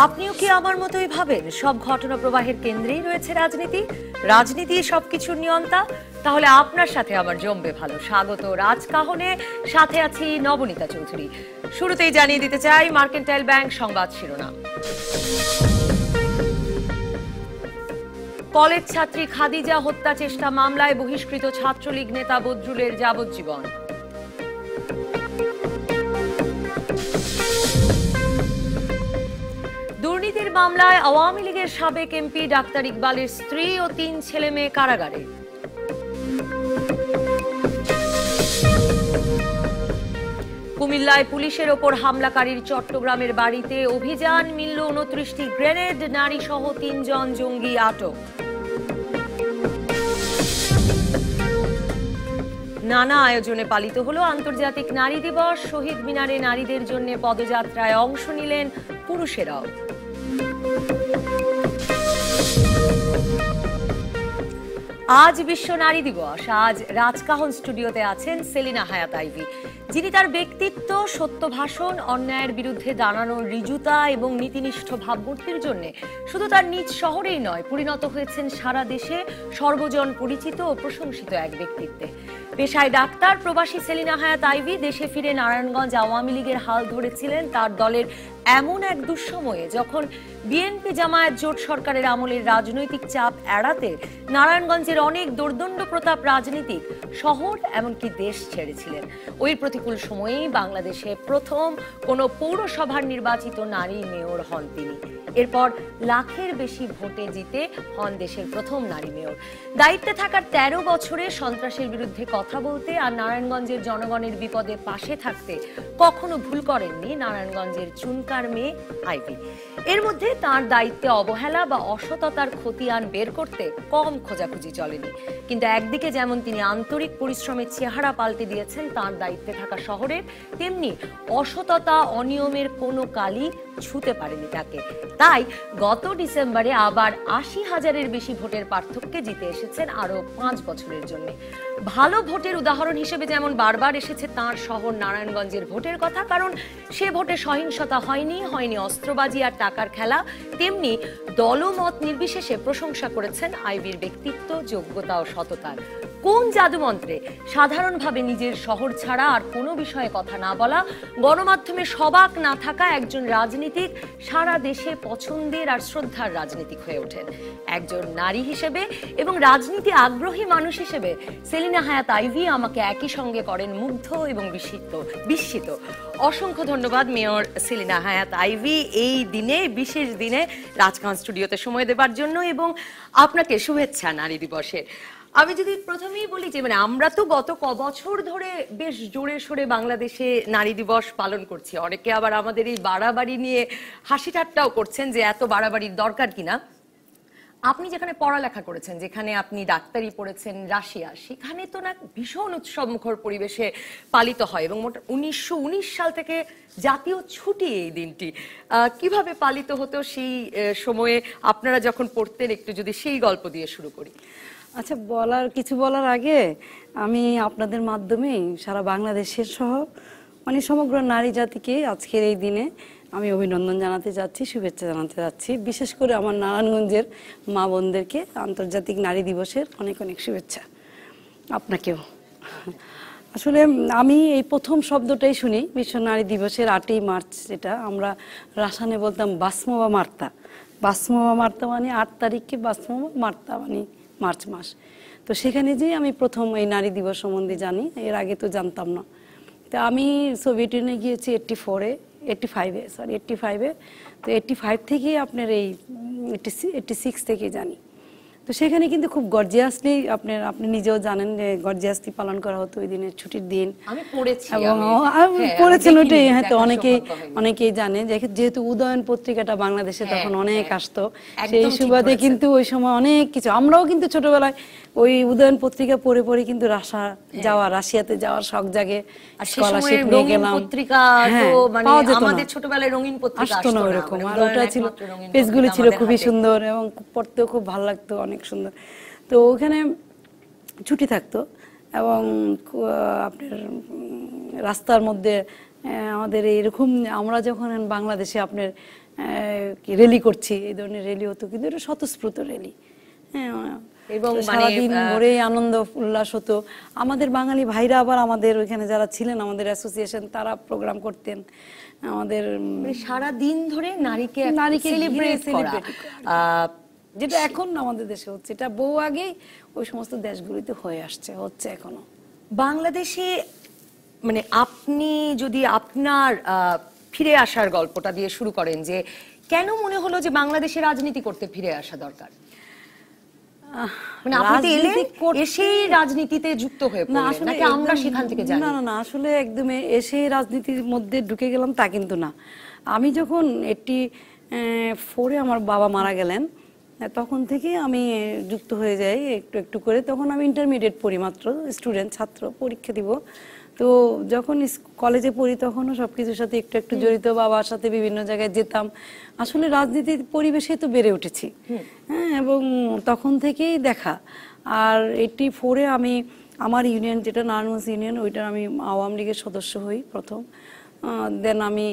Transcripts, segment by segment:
আপনিও কি আমার মতোই ভাবেন সব ঘটনা প্রবাহের কেন্দ্রেই রয়েছে রাজনীতি? রাজনীতি সবকিছুর নিয়ন্তা? তাহলে আপনার সাথে আমার জমবে ভালো। স্বাগত রাজকাহনে, সাথে আছি নবনীতা চৌধুরী। শুরুতেই জানিয়ে দিতে চাই মার্কেন্টাইল ব্যাংক সংবাদ শিরোনাম। কলেজ ছাত্রী খাদিজা হত্যা চেষ্টা মামলায় বহিষ্কৃত ছাত্রলীগ নেতা বদরুলের যাবজ্জীবন। দুর্নীতির মামলায় আওয়ামী লীগের সাবেক এমপি ডাক্তার ইকবালের স্ত্রী ও ৩ ছেলে মেয়ে কারাগারে। কুমিল্লায় পুলিশের ওপর হামলাকারীর চট্টগ্রামের বাড়িতে অভিযান, মিলল ২৯টি গ্রেনেড, নারী সহ ৩ জন জঙ্গি আটক। নানা আয়োজনে পালিত হলো আন্তর্জাতিক নারী দিবস। শহীদ মিনারে নারীদের জন্য পদযাত্রায় অংশ নিলেন পুরুষেরাও। আজ বিশ্ব নারী দিবস। আজ রাজকাহন স্টুডিওতে আছেন সেলিনা হায়াত আইভী, যিনি তার ব্যক্তিত্ব, সত্য ভাষণ, অন্যায়ের বিরুদ্ধে দাঁড়ানোর ঋজুতা এবং নীতিনিষ্ঠ ভাবমূর্তির জন্য শুধু তার নিজ শহরেই নয়, পরিণত হয়েছেন সারা দেশে সর্বজন পরিচিত ও প্রশংসিত এক ব্যক্তিত্বে। পেশায় ডাক্তার, প্রবাসী সেলিনা হায়াত আইভী দেশে ফিরে নারায়ণগঞ্জ আওয়ামী লীগের হাল ধরেছিলেন তার দলের এমন এক দুঃসময়ে যখন বিএনপি জামায়াত জোট সরকারের আমলের রাজনৈতিক চাপ এড়াতে নারায়ণগঞ্জের অনেক দোর্দণ্ড প্রতাপ রাজনীতিক শহর এমনকি দেশ ছেড়েছিলেন। ওই প্রতিকূল সময়েই বাংলাদেশে প্রথম কোনো পৌরসভার নির্বাচিত নারী মেয়র হন তিনি। এরপর লাখের বেশি ভোটে জিতে হন দেশের প্রথম নারী মেয়র। দায়িত্বে থাকার ১৩ বছরে সন্ত্রাসের বিরুদ্ধে কথা বলতে আর নারায়ণগঞ্জের জনগণের বিপদে পাশে থাকতে কখনো ভুল করেননি নারায়ণগঞ্জের চুনকার মেয়ে আইভী। এর মধ্যে তার দায়িত্বে অবহেলা বা অসততার খতিয়ান বের করতে কম খোঁজাখুঁজি চলেনি। কিন্তু একদিকে যেমন তিনি আন্তরিক পরিশ্রমের চেহারা পাল্টে দিয়েছেন তার দায়িত্বে থাকা শহরের, তেমনি অসততা, অনিয়মের কোনো কালই ছুঁতে পারেনি তাকে। তাই গত ডিসেম্বরে আবার ৮০,০০০-এর বেশি ভোটের পার্থক্যে জিতে এসেছেন আরো ৫ বছরের জন্য। ভালো ভোটের উদাহরণ হিসেবে যেমন বারবার এসেছে তাঁর শহর নারায়ণগঞ্জের ভোটের কথা, কারণ সে ভোটে সহিংসতা হয়নি অস্ত্রবাজি আর টাকার খেলা, তেমনি দলমত নির্বিশেষে প্রশংসা করেছেন আইভীর ব্যক্তিত্ব, যোগ্যতা ও সততার। কোন জাদুমন্ত্রে সাধারণভাবে নিজের শহর ছাড়া আর কোনো বিষয়ে কথা না বলা, গণমাধ্যমে সবাক না থাকা একজন রাজনীতিক সারা দেশে পছন্দের আর শ্রদ্ধার রাজনীতিক হয়ে ওঠেন। একজন নারী হিসেবে এবং রাজনীতি আগ্রহী মানুষ হিসেবে সেলিনা হায়াত আইভী আমাকে একই সঙ্গে করেন মুগ্ধ এবং বিস্মিত। অসংখ্য ধন্যবাদ মেয়র সেলিনা হায়াত আইভী এই দিনে, বিশেষ দিনে রাজকাহন স্টুডিওতে সময় দেবার জন্য, এবং আপনাকে শুভেচ্ছা নারী দিবসের। আমি যদি প্রথমেই বলি যে আমরা তো গত বছর ধরে বেশ জোরে সোরে বাংলাদেশে নারী দিবস পালন করছি। অনেকে আবার আমাদের এই বাড়াবাড়ি নিয়ে হাসি ঠাট্টাও করছেন যে এত বাড়াবাড়ির দরকার কিনা। আপনি যেখানে পড়ালেখা করেছেন, যেখানে আপনি ডাক্তারি পড়েছেন রাশিয়া, সেখানে তো না ভীষণ উৎসবমুখর পরিবেশে পালিত হয় এবং 1919 সাল থেকে জাতীয় ছুটি এই দিনটি। কিভাবে পালিত হতো সেই সময়ে আপনারা যখন পড়তেন, একটু যদি সেই গল্প দিয়ে শুরু করি। আচ্ছা, কিছু বলার আগে আমি আপনাদের মাধ্যমে সারা বাংলাদেশের সহ সমগ্র নারী জাতিকে আজকের এই দিনে আমি অভিনন্দন জানাতে যাচ্ছি, শুভেচ্ছা জানাতে যাচ্ছি। বিশেষ করে আমার নারায়ণগঞ্জের মা বোনদেরকে আন্তর্জাতিক নারী দিবসের অনেক অনেক শুভেচ্ছা, আপনাকেও। আসলে আমি এই প্রথম শব্দটাই শুনি বিশ্ব নারী দিবসের ৮ই মার্চ, যেটা আমরা রাসায়নে বলতাম বাসমা বা মার্তা। বাসমা বা মার্তা মানে ৮ তারিখকে, বাসমা বা মার্তা মানে মার্চ মাস। তো সেখানে যেই আমি প্রথম এই নারী দিবস সম্বন্ধে জানি, এর আগে তো জানতাম না। তো আমি সোভিয়েত ইউনিয়নে গিয়েছি 85-এ। তো 85 থেকেই আপনার এই 86 থেকে জানি। তো সেখানে কিন্তু খুব গর্জিয়াসলি আপনি নিজেও জানেন যে গর্জিয়াসলি পালন করা হতো ওই দিনের ছুটির দিন। আমি পড়েছি, এবং পড়েছেন ওইটাই, হয়তো অনেকেই জানে যেহেতু উদয়ন পত্রিকাটা বাংলাদেশে তখন অনেক আসতো, সেই সুবাদে কিন্তু ওই সময় অনেক কিছু আমরাও কিন্তু ছোটবেলায় ওই উদয়ন পত্রিকা পড়ে পড়ে কিন্তু রাশিয়াতে যাওয়ার শখ জাগে। স্কলারশিপ নিয়ে গেলাম। পত্রিকা তো মানে আমাদের ছোটবেলায় রঙিন পত্রিকা আসতো না ওরকম, আর ওটা ছিল, পেজগুলি ছিল খুবই সুন্দর এবং পড়তেও খুব ভালো লাগতো, অনেক সুন্দর। তো ওখানে ছুটি থাকতো এবং আপনার রাস্তার মধ্যে আমাদের এরকম আমরা যখন বাংলাদেশে আপনার র্যালি করছি, এই ধরনের র্যালি হতো, কিন্তু এটা স্বতঃস্ফূর্ত র্যালি। হ্যাঁ, এবং সারাদিন ভরে আনন্দ উল্লাস হতো। আমাদের বাঙালি ভাইরা আবার আমাদের ওইখানে যারা ছিলেন আমাদের অ্যাসোসিয়েশন, তারা প্রোগ্রাম করতেন আমাদের সারা দিন ধরে নারীকে সেলিব্রেট করা, যেটা এখন আমাদের দেশে হচ্ছে। এটা বহু আগেই ওই সমস্ত দেশগুলিতে হয়ে আসছে, হচ্ছে এখনো। বাংলাদেশে মানে আপনি যদি আপনার ফিরে আসার গল্পটা দিয়ে শুরু করেন, যে কেন মনে হলো যে বাংলাদেশে রাজনীতি করতে ফিরে আসা দরকার? মানে আপনি তো এলেন, এসেই রাজনীতিতে যুক্ত হয়ে পড়লেন, নাকি আমরা সেখান থেকে জানি? না না না, আসলে একদম এসে রাজনীতির মধ্যে ঢুকে গেলাম তা কিন্তু না। আমি যখন 84-এ আমার বাবা মারা গেলেন, তখন থেকে আমি যুক্ত হয়ে যাই একটু একটু করে। তখন আমি ইন্টারমিডিয়েট পড়ি, মাত্র স্টুডেন্ট, ছাত্র, পরীক্ষা দিব। তো যখন কলেজে পড়ি তখনও সবকিছুর সাথে একটু একটু জড়িত, বাবার সাথে বিভিন্ন জায়গায় যেতাম। আসলে রাজনীতির পরিবেশে তো বেড়ে উঠেছি, হ্যাঁ, এবং তখন থেকেই দেখা। আর 84-এ আমি আমার ইউনিয়ন, যেটা নারায়ণগঞ্জ ইউনিয়ন, ওইটার আমি আওয়ামী লীগের সদস্য হই প্রথম। দেন আমি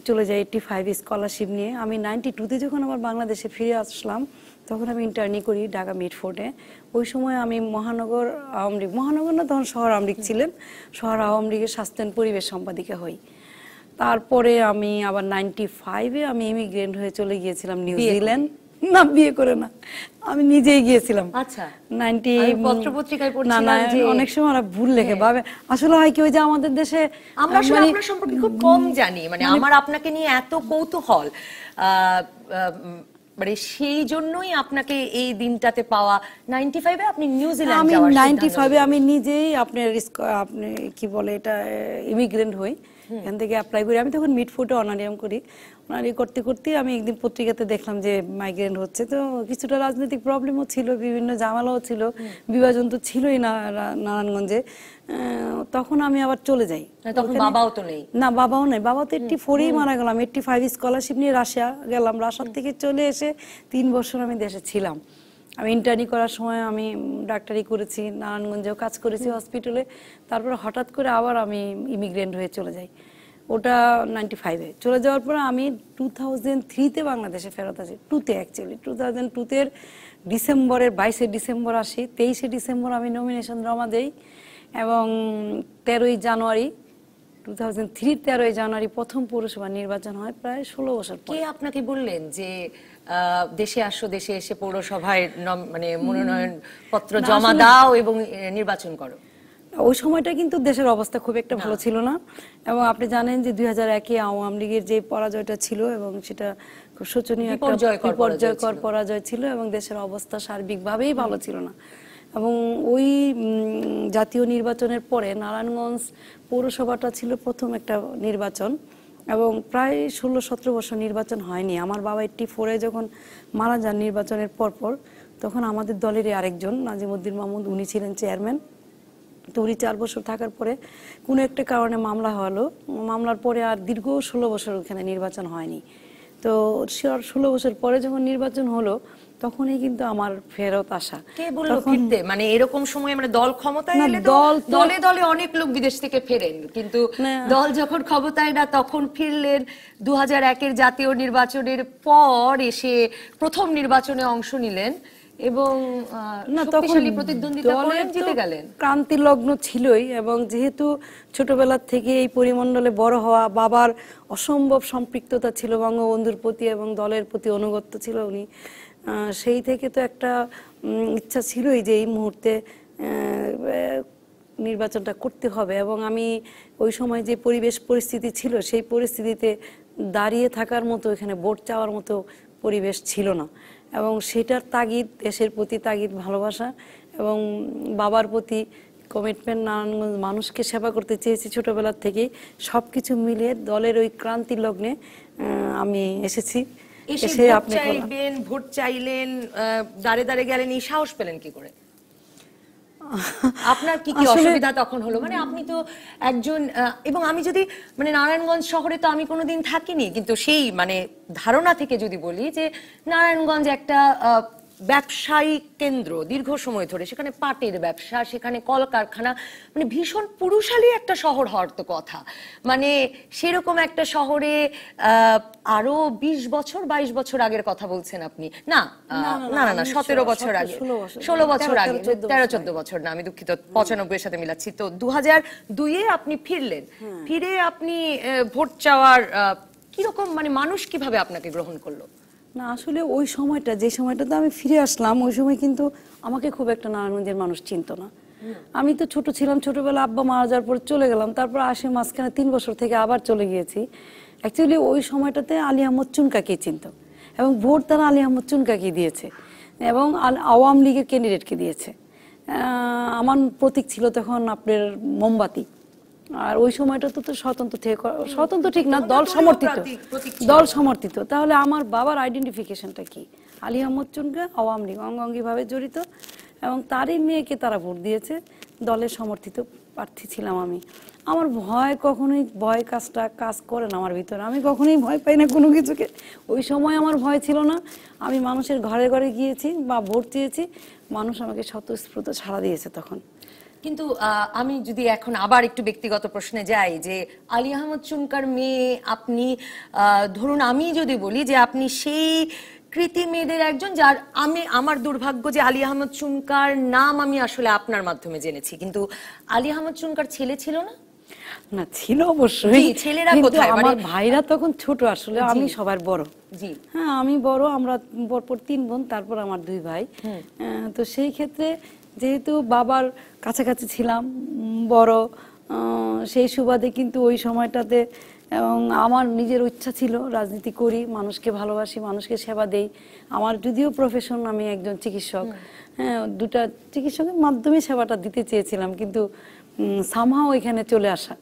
চলে যাই 85 স্কলারশিপ নিয়ে। আমি 92-তে যখন আবার বাংলাদেশে ফিরে আসলাম, তখন আমি ইন্টার্নি করি ঢাকা মিডফোর্টে। ওই সময় আমি মহানগর আওয়ামী লীগ, মহানগর না তখন শহর আওয়ামী লীগ ছিলেন, শহর আওয়ামী লীগের স্বাস্থ্য পরিবেশ সম্পাদিকা হই। তারপরে আমি আবার 95-এ আমি ইমিগ্রেন্ট হয়ে চলে গিয়েছিলাম নিউজিল্যান্ড। না, বিয়ে করে না, আমি নিজেই গিয়েছিলাম। আচ্ছা, 90 পত্রপত্রিকায় না না, পড়ছিলাম যে অনেক সময় ওরা ভুল লেখে ভাবে। আসলে হয় কি, ওই যে আমাদের দেশে আমরা আসলে আপনার সম্পর্কে খুব কম জানি, মানে আমার আপনাকে নিয়ে এত কৌতূহল, মানে সেই জন্যই আপনাকে এই দিনটাতে পাওয়া। 95-এ আপনি নিউজিল্যান্ড আমি যাওয়ার 95-এ আমি নিজেই আপনার আপনি কি বলে এটা ইমিগ্রেন্ট হই, এখান থেকে অ্যাপ্লাই করি। আমি তখন মিডফোর্টে অনারিয়াম করি। অনারি করতে করতে আমি একদিন পত্রিকাতে দেখলাম যে মাইগ্রেন্ট হচ্ছে। তো কিছুটা রাজনৈতিক প্রবলেমও ছিল, বিভিন্ন ঝামেলাও ছিল, বিভাজন তো ছিলই না নারায়ণগঞ্জে। তখন আমি আবার চলে যাই। তখন বাবাও তো নেই? না, বাবাও নেই, বাবা তো 84-এই মারা গেলাম। 85 স্কলারশিপ নিয়ে রাশিয়া গেলাম, রাশিয়ার থেকে চলে এসে 3 বছর আমি দেশে ছিলাম। আমি ইন্টার্নি করার সময় আমি ডাক্তারি করেছি, নারায়ণগঞ্জেও কাজ করেছি হসপিটালে। তারপরে হঠাৎ করে আবার আমি ইমিগ্রেন্ট হয়ে চলে যাই। ওটা 95-এ চলে যাওয়ার পরে আমি 2003-তে বাংলাদেশে ফেরত আসি। 2-তে অ্যাকচুয়ালি 2002-তে ডিসেম্বরের 22শে ডিসেম্বর আসি। 23শে ডিসেম্বর আমি নমিনেশন জমা দেই এবং 13ই জানুয়ারি 13ই জানুয়ারি প্রথম পৌরসভা নির্বাচন হয়, প্রায় 16 বছর পর। কে আপনাকে বললেন যে দেশে আসো, দেশে এসে পৌরসভায় মানে মনোনয়ন পত্র জমা দাও এবং নির্বাচন করো? ওই সময়টা কিন্তু দেশের অবস্থা খুব একটা ভালো ছিল না, এবং আপনি জানেন যে 2001-এ আওয়ামী লীগের যে পরাজয়টা ছিল, এবং সেটা খুব শোচনীয় একটা বিপর্যয়কর পরাজয় ছিল, এবং দেশের অবস্থা সার্বিকভাবেই ভালো ছিল না। এবং ওই জাতীয় নির্বাচনের পরে নারায়ণগঞ্জ পৌরসভাটা ছিল প্রথম একটা নির্বাচন, এবং প্রায় 16-17 বছর নির্বাচন হয়নি। আমার বাবা 84-এ যখন মারা যান নির্বাচনের পরপর, তখন আমাদের দলেরই আরেকজন নাজিমউদ্দিন মাহমুদ, উনি ছিলেন চেয়ারম্যান। তো উনি 4 বছর থাকার পরে কোনো একটা কারণে মামলা হলো, মামলার পরে আর দীর্ঘ 16 বছর ওখানে নির্বাচন হয়নি। তো 16 বছর পরে যখন নির্বাচন হলো, তখনই কিন্তু আমার ফেরত আসা। কে বললো ফিরতে? মানে এরকম সময় মানে দল ক্ষমতায় এলে দলে দলে অনেক লোক বিদেশ থেকে ফেরেন, কিন্তু দল যখন ক্ষমতায় না তখন ফিরলেন। 2001-এর জাতীয় নির্বাচনের পর এসে প্রথম নির্বাচনে অংশ নিলেন এবং শক্তিশালী প্রতিদ্বন্দ্বিতা করেন, জিতে গেলেন। ক্রান্তি লগ্ন ছিলই, এবং যেহেতু ছোটবেলা থেকে এই পরিমণ্ডলে বড় হওয়া, বাবার অসম্ভব সম্পৃক্ততা ছিল বঙ্গবন্ধুর প্রতি এবং দলের প্রতি অনুগত্য ছিল উনি, সেই থেকে তো একটা ইচ্ছা ছিলই যে এই মুহূর্তে নির্বাচনটা করতে হবে। এবং আমি ওই সময় যে পরিবেশ পরিস্থিতি ছিল, সেই পরিস্থিতিতে দাঁড়িয়ে থাকার মতো, এখানে ভোট চাওয়ার মতো পরিবেশ ছিল না, এবং সেটার তাগিদ, দেশের প্রতি তাগিদ, ভালোবাসা এবং বাবার প্রতি কমিটমেন্ট, নারায়ণগঞ্জ মানুষকে সেবা করতে চেয়েছি ছোটবেলার থেকেই, সবকিছু মিলিয়ে দলের ওই ক্রান্তি লগ্নে আমি এসেছি। এসে আপনি ভোট চাইলেন, দাঁড়ে দাঁড়ে গেলেন, এই সাহস পেলেন কি করে? আপনার কি কি অসুবিধা তখন হলো? মানে আপনি তো একজন, এবং আমি যদি মানে নারায়ণগঞ্জ শহরে তো আমি কোনোদিন থাকিনি, কিন্তু সেই মানে ধারণা থেকে যদি বলি যে নারায়ণগঞ্জ একটা ব্যবসায়িক কেন্দ্র দীর্ঘ সময় ধরে, সেখানে পাটের ব্যবসা, সেখানে কলকারখানা, মানে ভীষণ পুরুষালী একটা শহর হওয়ার তো কথা। মানে সেরকম একটা শহরে আরো 20 বছর 22 বছর আগের কথা বলছেন আপনি? না না না না 17 বছর আগে, 16 বছর আগে, 13-14 বছর না, আমি দুঃখিত, 95 এর সাথে মিলাচ্ছি। তো 2002-এ আপনি ফিরলেন, ফিরে আপনি ভোট চাওয়ার কিরকম, মানে মানুষ কিভাবে আপনাকে গ্রহণ করলো? না আসলে ওই সময়টা, যে সময়টাতে আমি ফিরে আসলাম, ওই সময় কিন্তু আমাকে খুব একটা নারায়ণগঞ্জের মানুষ চিনতো না। আমি তো ছোট ছিলাম, ছোটবেলা আব্বা মারা যাওয়ার পর চলে গেলাম, তারপর আসে মাঝখানে 3 বছর থেকে আবার চলে গিয়েছি। অ্যাকচুয়ালি ওই সময়টাতে আলী আহমদ চুনকাকে চিনতো এবং ভোট তারা আলী আহমদ চুনকাকে দিয়েছে এবং আওয়ামী লীগের ক্যান্ডিডেটকে দিয়েছে। আমার প্রতীক ছিল তখন আপনার মোমবাতি। আর ওই সময়টা তো স্বতন্ত্র ঠিক না, দল সমর্থিত। তাহলে আমার বাবার আইডেন্টিফিকেশনটা কি? আলী আহমদ চুনকা আওয়ামী লীগ অঙ্গাঙ্গিভাবে জড়িত এবং তারই মেয়েকে তারা ভোট দিয়েছে, দলের সমর্থিত প্রার্থী ছিলাম আমি। আমার ভয় কাজটা কাজ করে না আমার ভিতরে, আমি কখনোই ভয় পাই না কোনো কিছুকে। ওই সময় আমার ভয় ছিল না, আমি মানুষের ঘরে ঘরে গিয়েছি বা ভোট চেয়েছি, মানুষ আমাকে স্বতঃস্ফূর্ত সাড়া দিয়েছে তখন। কিন্তু আমি যদি এখন আবার একটু ব্যক্তিগত প্রশ্নে যাই, যে আলী আহমদ চুনকার মেয়ে আপনি, ধরুন আমি যদি বলি যে আপনি সেই কৃতি মেয়েদের একজন, যার আমার দুর্ভাগ্য যে আলী আহমদ চুনকার নাম আমি আসলে আপনার মাধ্যমে জেনেছি, কিন্তু আলী আহমদ চুনকার ছেলে ছিল না? না ছিল অবশ্যই, ছেলেরা কোথায়? আমার ভাইরা তখন ছোট, আসলে আমি সবার বড়। জি হ্যাঁ আমি বড়, আমরা পরপর 3 বোন, তারপর আমার 2 ভাই। তো সেই ক্ষেত্রে যেহেতু বাবার কাছাকাছি ছিলাম, বড়, সেই সুবাদে কিন্তু ওই সময়টাতে এবং আমার নিজের ইচ্ছা ছিল রাজনীতি করি, মানুষকে ভালোবাসি, মানুষকে সেবা দেই। আমার যদিও প্রফেশন, আমি একজন চিকিৎসক, হ্যাঁ 2টা চিকিৎসকের মাধ্যমে সেবাটা দিতে চেয়েছিলাম, কিন্তু সামহাও এখানে চলে আসা,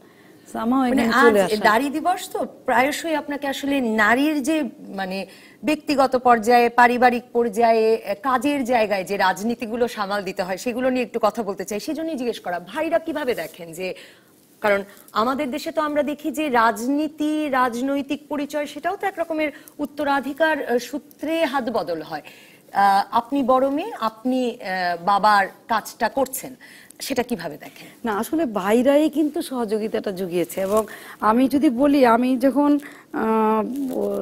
নারী দিবস তো প্রায়শই আপনাকে আসলে নারীর যে মানে ব্যক্তিগত পর্যায়ে, পারিবারিক পর্যায়ে, কাজের জায়গায় যে রাজনীতিগুলো সামাল দিতে হয় সেগুলো নিয়ে একটু কথা বলতে চাই। সেজন্যই জিজ্ঞেস করা, ভাইরা কিভাবে দেখেন যে, কারণ আমাদের দেশে তো আমরা দেখি যে রাজনীতি, রাজনৈতিক পরিচয় সেটাও তো এক রকমের উত্তরাধিকার সূত্রে হাত বদল হয়। আপনি বড় মেয়ে, আপনি বাবার কাজটা করছেন, সেটা কিভাবে দেখেন? না আসলে ভাইরাই কিন্তু সহযোগিতাটা জুগিয়েছে। এবং আমি যদি বলি, আমি যখন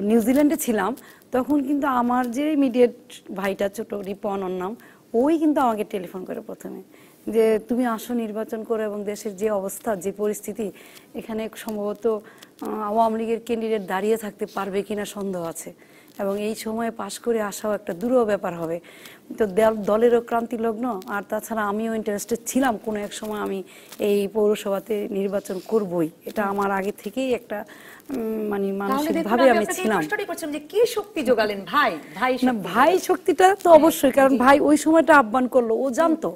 নিউজিল্যান্ডে ছিলাম তখন কিন্তু আমার যে ইমিডিয়েট ভাইটা, ছোট রিপন ওর নাম, ওই কিন্তু আমাকে টেলিফোন করে প্রথমে যে তুমি আসো নির্বাচন করো, এবং দেশের যে অবস্থা, যে পরিস্থিতি, এখানে সম্ভবত আওয়ামী লীগের ক্যান্ডিডেট দাঁড়িয়ে থাকতে পারবে কিনা সন্দেহ আছে, এবং এই সময়ে পাশ করে আসাও একটা দুরূহ ব্যাপার হবে। তো দলেরও ক্রান্তি লগ্ন, আর তাছাড়া আমিও ইন্টারেস্টেড ছিলাম কোনো এক সময় আমি এই পৌরসভাতে নির্বাচন করবই, এটা আমার আগে থেকেই একটা মানে মানসিকভাবে আমি ছিলাম। কি শক্তি যোগালেন ভাই? ভাই শক্তিটা তো অবশ্যই, কারণ ভাই ওই সময়টা আহ্বান করলো, ও জানতো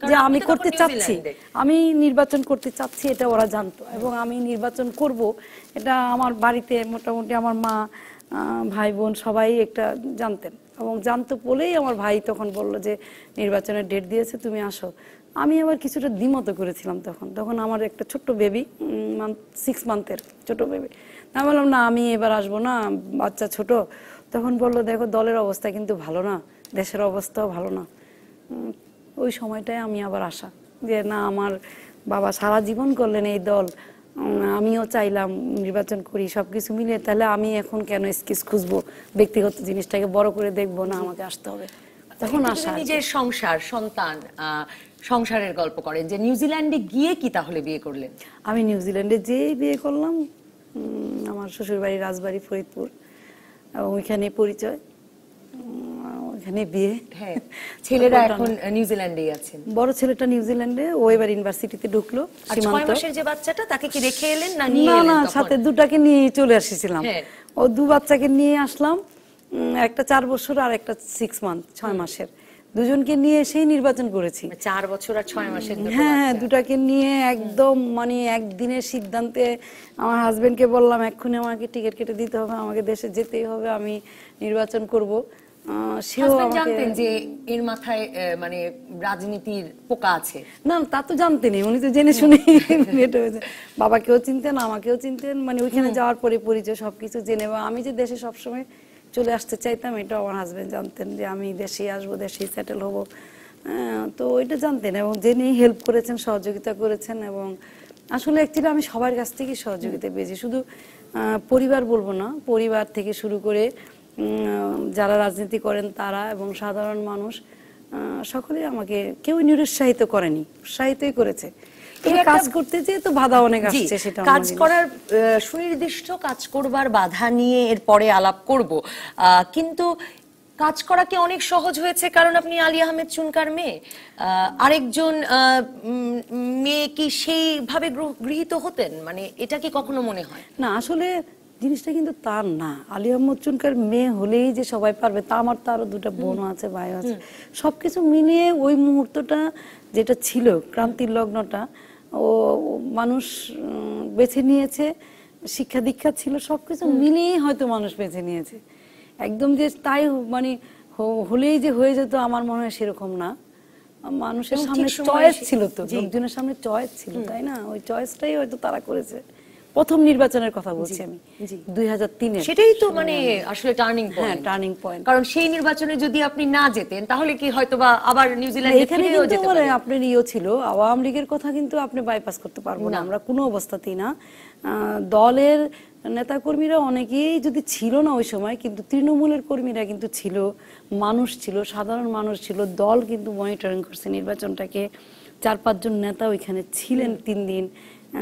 যে আমি করতে চাচ্ছি, আমি নির্বাচন করতে চাচ্ছি, এটা ওরা জানতো, এবং আমি নির্বাচন করব এটা আমার বাড়িতে মোটামুটি আমার মা, ভাই বোন সবাই একটা জানতেন, এবং জানতো বলেই আমার ভাই তখন বললো যে নির্বাচনের ডেট দিয়েছে, তুমি আসো। আমি আবার কিছুটা দ্বিমত করেছিলাম তখন আমার একটা ছোট্ট বেবি, 6 মান্থের ছোট বেবি। আমি বললাম না, আমি এবার আসবো না, বাচ্চা ছোট। তখন বললো দেখো দলের অবস্থা কিন্তু ভালো না, দেশের অবস্থাও ভালো না। ওই সময়টায় আমি আবার আসা যে না, আমার বাবা সারা জীবন করলেন এই দল, আমিও চাইলাম নির্বাচন করি, সবকিছু মিলে, তাহলে আমি এখন কেন এক্সকিউজ খুঁজবো, ব্যক্তিগত জিনিসটাকে বড় করে দেখবো না, আমাকে আসতে হবে। তখন আসা। নিজের সংসার, সন্তান, সংসারের গল্প করেন যে নিউজিল্যান্ডে গিয়ে কি তাহলে বিয়ে করলেন? আমি নিউজিল্যান্ডে যেই বিয়ে করলাম, আমার শ্বশুর বাড়ি রাজবাড়ি ফরিদপুর, এবং ওইখানে পরিচয়, ওইখানে বিয়ে। হ্যাঁ, ছেলেরা এখন নিউজিল্যান্ডেই আছেন? বড় ছেলেটা নিউজিল্যান্ডে, ও এবার ইউনিভার্সিটিতে ঢুকলো। 6 মাসের যে বাচ্চাটা, তাকে কি রেখে এলেন না নিয়ে এলেন? না, সাথে 2টাকে নিয়ে চলে আসছিলাম। ও 2 বাচ্চাকে নিয়ে আসলাম, একটা 4 বছর আর একটা 6 মান্থ, 6 মাসের, দুজনকে নিয়ে এসেই নির্বাচন করেছি। 4 বছর আর 6 মাসের? হ্যাঁ, 2টাকে নিয়ে একদম মানে একদিনের সিদ্ধান্তে আমার হাজবেন্ডকে বললাম এক্ষুনি আমাকে টিকিট কেটে দিতে হবে, আমাকে দেশে যেতেই হবে, আমি নির্বাচন করব। সেও জানতেন যে এর মাথায় মানে রাজনীতির পোকা আছে? না, তা তো জানতেনই, উনি তো জেনে শুনে এটা হয়েছে। বাবাকেও চিনতেন, আমাকেও চিনতেন, মানে ওইখানে যাওয়ার পরে পরিচয় সবকিছু জেনে, বা আমি যে দেশে সবসময় চলে আসতে চাইতাম, এটা আমার হাজবেন্ড জানতেন যে আমি দেশে আসবো, দেশেই সেটেল হব। তো এটা জানতেন এবং যিনি হেল্প করেছেন, সহযোগিতা করেছেন। এবং আসলে অ্যাকচুয়ালি আমি সবার কাছ থেকে সহযোগিতা পেয়েছি, শুধু পরিবার বলবো না, পরিবার থেকে শুরু করে যারা রাজনীতি করেন তারা এবং সাধারণ মানুষ সকলেই আমাকে কেউ নিরুৎসাহিত করেনি, উৎসাহিতই করেছে। কাজ করতে যেয়ে তো বাধা অনেক আসছে, সেটা কাজ করার সুনির্দিষ্ট কাজ করবার বাধা নিয়ে এরপরে আলাপ করব, কিন্তু কাজ করা কি অনেক সহজ হয়েছে কারণ আপনি আলী আহমেদ চুনকার মেয়ে? আরেকজন মেয়ে কি সেইভাবে গৃহীত হতেন? মানে এটা কি কখনো মনে হয় না? আসলে জিনিসটা কিন্তু তার না, আলী আহমদ চুনকার মেয়ে হলেই যে সবাই পারবে তা। আমার তো আরো দুটো বোনও আছে, ভাই আছে, সবকিছু মিলিয়ে ওই মুহূর্তটা যেটা ছিল, ক্রান্তির লগ্নটা ও মানুষ বেছে নিয়েছে, শিক্ষা দীক্ষা ছিল, সবকিছু মিলিয়ে হয়তো মানুষ বেছে নিয়েছে। একদম যে তাই মানে হলেই যে হয়ে যেত আমার মনে হয় সেরকম না। মানুষের সামনে চয়েস ছিল, তো লোকজনের সামনে চয়েস ছিল, তাই না? ওই চয়েসটাই হয়তো তারা করেছে। প্রথম নির্বাচনের কথা বলছি আমি, 2003-এ। সেটাই তো মানে আসলে টার্নিং পয়েন্ট। হ্যাঁ, টার্নিং পয়েন্ট। কারণ সেই নির্বাচনে যদি আপনি না যেতেন তাহলে কি হয়তোবা আবার নিউজিল্যান্ডে এখানে কিন্তু আপনার ইয়ে ছিল, আওয়ামী লীগের কথা কিন্তু আপনি বাইপাস করতে পারবো না আমরা কোনো অবস্থাতেই না। দলের নেতাকর্মীরা অনেকেই যদি ছিল না ওই সময়, কিন্তু তৃণমূলের কর্মীরা কিন্তু ছিল, মানুষ ছিল, সাধারণ মানুষ ছিল। দল কিন্তু মনিটরিং করছে নির্বাচনটাকে। 4-5 জন নেতা ওইখানে ছিলেন 3 দিন।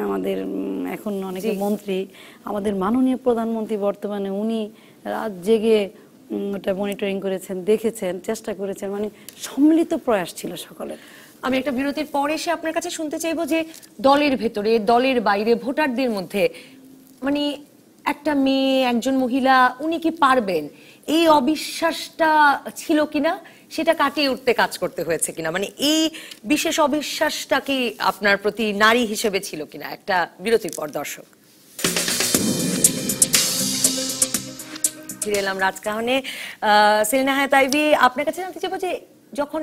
আমাদের এখন অনেকে মন্ত্রী, আমাদের মাননীয় প্রধানমন্ত্রী বর্তমানে, উনি রাত জেগে ওটা মনিটরিং করেছেন, দেখেছেন, চেষ্টা করেছেন। মানে সম্মিলিত প্রয়াস ছিল সকলের। আমি একটা বিরতির পর এসে আপনার কাছে শুনতে চাইবো যে দলের ভেতরে, দলের বাইরে, ভোটারদের মধ্যে মানে একটা মেয়ে, একজন মহিলা, উনি কি পারবেন, এই অবিশ্বাসটা ছিল কিনা, সেটা কাটিয়ে উঠতে কাজ করতে হয়েছে কিনা, মানে এই বিশেষ অবিশ্বাসটা কি আপনার প্রতি নারী হিসেবে ছিল কিনা? একটা বিরতির পর দর্শক ফিরে এলাম রাজকাহনে। সেলিনা হায়াত আইভী, আপনার কাছে জানতে চাইবো যে যখন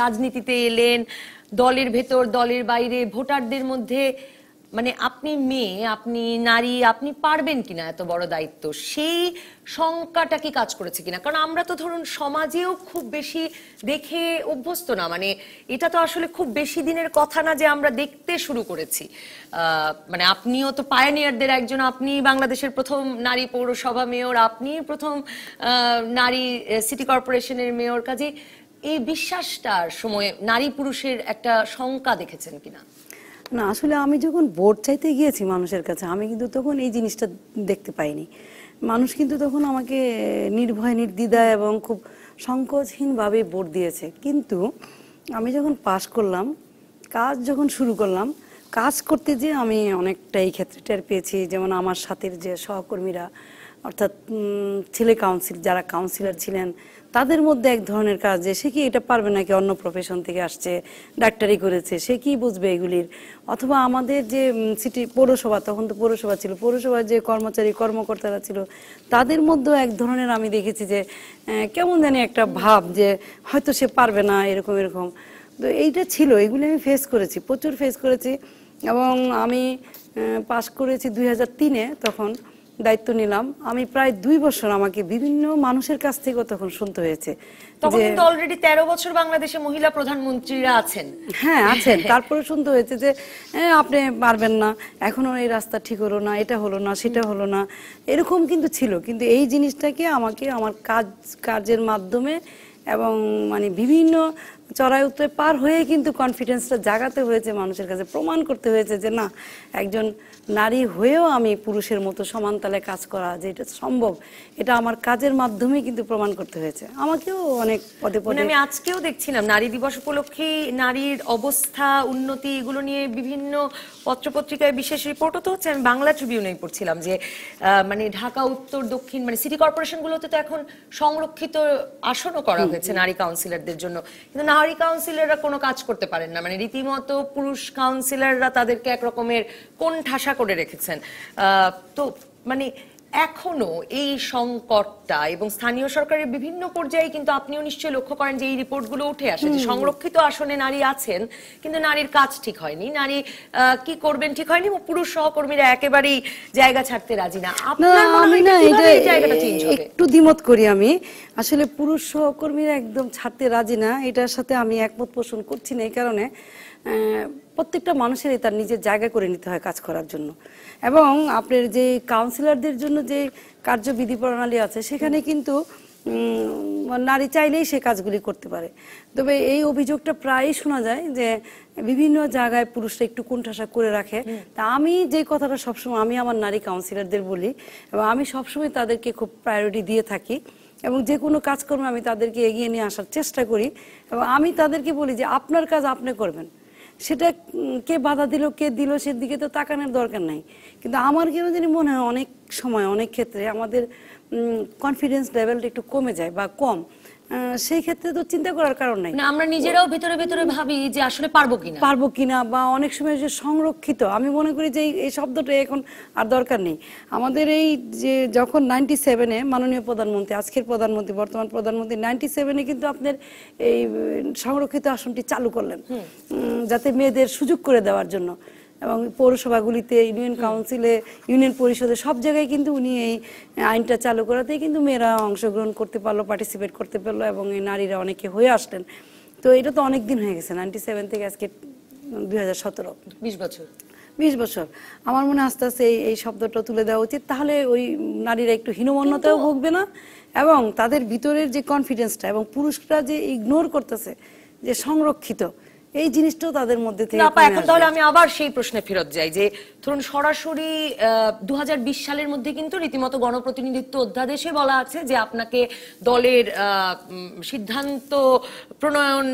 রাজনীতিতে এলেন, দলের ভেতর, দলের বাইরে, ভোটারদের মধ্যে, মানে আপনি মেয়ে, আপনি নারী, আপনি পারবেন কিনা এত বড় দায়িত্ব, সেই শঙ্কাটা কি কাজ করেছে কিনা? কারণ আমরা তো ধরুন সমাজেও খুব বেশি দেখে অভ্যস্ত না, মানে এটা তো আসলে খুব বেশি দিনের কথা না যে আমরা দেখতে শুরু করেছি। মানে আপনিও তো পায়োনিয়ারদের একজন, আপনি বাংলাদেশের প্রথম নারী পৌরসভা মেয়র, আপনি প্রথম নারী সিটি কর্পোরেশনের মেয়র। কাজে এই বিশ্বাসটার সময় নারী পুরুষের একটা শঙ্কা দেখেছেন কিনা? না, আসলে আমি যখন ভোট চাইতে গিয়েছি মানুষের কাছে, আমি কিন্তু তখন এই জিনিসটা দেখতে পাইনি। মানুষ কিন্তু তখন আমাকে নির্ভয়, নির্দ্বিধায় এবং খুব সংকোচহীনভাবে ভোট দিয়েছে। কিন্তু আমি যখন পাশ করলাম, কাজ যখন শুরু করলাম, কাজ করতে যেয়ে আমি অনেকটা এই ক্ষেত্রে টের পেয়েছি। যেমন আমার সাথে যে সহকর্মীরা, অর্থাৎ ছেলে কাউন্সিল, যারা কাউন্সিলর ছিলেন, তাদের মধ্যে এক ধরনের কাজ, যে সে কি এটা পারবে নাকি, অন্য প্রফেশন থেকে আসছে, ডাক্তারি করেছে, সে কি বুঝবে এগুলির। অথবা আমাদের যে সিটি পৌরসভা, তখন তো পৌরসভা ছিল, পৌরসভার যে কর্মচারী কর্মকর্তারা ছিল, তাদের মধ্যেও এক ধরনের আমি দেখেছি যে কেমন জানি একটা ভাব যে হয়তো সে পারবে না, এরকম এরকম। তো এইটা ছিল, এগুলি আমি ফেস করেছি, প্রচুর ফেস করেছি। এবং আমি পাশ করেছি 2003-এ, তখন দায়িত্ব নিলাম। আমি প্রায় 2 বছর আমাকে বিভিন্ন মানুষের কাছ থেকে তখন শুনতে হয়েছে। তখন কিন্তু অলরেডি 13 বছর বাংলাদেশে মহিলা প্রধানমন্ত্রীরা আছেন। হ্যাঁ, আছেন। তারপরে শুনতে হয়েছে যে আপনি পারবেন না, এখনো এই রাস্তা ঠিক হলো না, এটা হলো না, সেটা হলো না, এরকম কিন্তু ছিল। কিন্তু এই জিনিসটাকে আমাকে আমার কাজের মাধ্যমে এবং মানে বিভিন্ন চড়াই উতরাই পার হয়ে কিন্তু কনফিডেন্সটা জাগাতে হয়েছে, মানুষের কাছে প্রমাণ করতে হয়েছে যে না, একজন নারী হয়েও আমি পুরুষের মতো সমান তালে কাজ করা যে এটা সম্ভব, এটা আমার কাজের মাধ্যমে কিন্তু প্রমাণ করতে হয়েছে। আমাকেও অনেক পদে পদে, আমি আজকেও দেখছিলাম নারী দিবস উপলক্ষে নারীর অবস্থা, উন্নতি, এগুলো নিয়ে বিভিন্ন পত্রপত্রিকায় বিশেষ রিপোর্টও তো হচ্ছে। আমি বাংলা ট্রিবিউনেই পড়ছিলাম যে মানে ঢাকা উত্তর, দক্ষিণ, মানে সিটি কর্পোরেশনগুলোতে তো এখন সংরক্ষিত আসনও করা হয়েছে নারী কাউন্সিলরদের জন্য, কিন্তু নারী কাউন্সিলররা কোনো কাজ করতে পারেন না, মানে রীতিমতো পুরুষ কাউন্সিলররা তাদেরকে একরকমের কোণঠাসা করে রেখেছেন। তো মানে এখনো এই সংকটটা এবং স্থানীয় সরকারের বিভিন্ন পর্যায়ে কিন্তু আপনিও নিশ্চয়ই লক্ষ্য করেন যে এই রিপোর্টগুলো উঠে আসে যে সংরক্ষিত আসনে নারী আছেন কিন্তু নারীর কাজ ঠিক হয়নি, নারী কি করবেন ঠিক হয়নি, পুরুষ সহকর্মীরা একেবারেই জায়গা ছাড়তে রাজি না। আপনার মনে হয় কিভাবে এই জায়গাটা চেঞ্জ হবে? একটু দ্বিমত করি আমি। আসলে পুরুষ সহকর্মীরা একদম ছাড়তে রাজি না, এটার সাথে আমি একমত পোষণ করছি না। এই কারণে প্রত্যেকটা মানুষেরই তার নিজের জায়গা করে নিতে হয় কাজ করার জন্য। এবং আপনার যে কাউন্সিলরদের জন্য যে কার্যবিধি প্রণালী আছে সেখানে কিন্তু নারী চাইলেই সে কাজগুলি করতে পারে। তবে এই অভিযোগটা প্রায়ই শোনা যায় যে বিভিন্ন জায়গায় পুরুষরা একটু কুণ্ঠাসা করে রাখে। তা আমি যে কথাটা সবসময় আমি আমার নারী কাউন্সিলরদের বলি এবং আমি সবসময় তাদেরকে খুব প্রায়োরিটি দিয়ে থাকি এবং যে কোনো কাজকর্মে আমি তাদেরকে এগিয়ে নিয়ে আসার চেষ্টা করি এবং আমি তাদেরকে বলি যে আপনার কাজ আপনি করবেন, সেটা কে বাধা দিল কে দিল সেদিকে তো তাকানোর দরকার নাই। কিন্তু আমার কেন জানি মনে হয় অনেক সময় অনেক ক্ষেত্রে আমাদের কনফিডেন্স লেভেলটা একটু কমে যায় বা কম, সেই ক্ষেত্রে তো চিন্তা করার কারণ নাই। না, আমরা নিজেরাও ভিতরে ভিতরে ভাবি যে আসলে পারবো কিনা বা অনেক সময় যে সংরক্ষিত, আমি মনে করি যে এই শব্দটা এখন আর দরকার নেই আমাদের। এই যে যখন 97-এ মাননীয় প্রধানমন্ত্রী, আজকের প্রধানমন্ত্রী, বর্তমান প্রধানমন্ত্রী 97-এ কিন্তু আপনার এই সংরক্ষিত আসনটি চালু করলেন যাতে মেয়েদের সুযোগ করে দেওয়ার জন্য। এবং পৌরসভাগুলিতে, ইউনিয়ন কাউন্সিলে, ইউনিয়ন পরিষদে সব জায়গায় কিন্তু উনি এই আইনটা চালু করাতেই কিন্তু মেয়েরা অংশগ্রহণ করতে পারলো, পার্টিসিপেট করতে পারলো এবং এই নারীরা অনেকে হয়ে আসলেন। তো এটা তো অনেক দিন হয়ে গেছে, 97 থেকে আজকে 2017, 20 বছর। আমার মনে আস্তে আস্তে এই শব্দটা তুলে দেওয়া উচিত, তাহলে ওই নারীরা একটু হীনমন্যতাও ভুগবে না এবং তাদের ভিতরের যে কনফিডেন্সটা এবং পুরুষরা যে ইগনোর করতেছে যে সংরক্ষিত, এই জিনিসটাও তাদের মধ্যে থেকে এখন তাহলে আমি আবার সেই প্রশ্নে ফেরত যাই যে ধরুন সরাসরি 2020 সালের মধ্যে কিন্তু রীতিমতো গণপ্রতিনিধিত্ব অধ্যাদেশে বলা আছে যে আপনাকে দলের সিদ্ধান্ত প্রণয়ন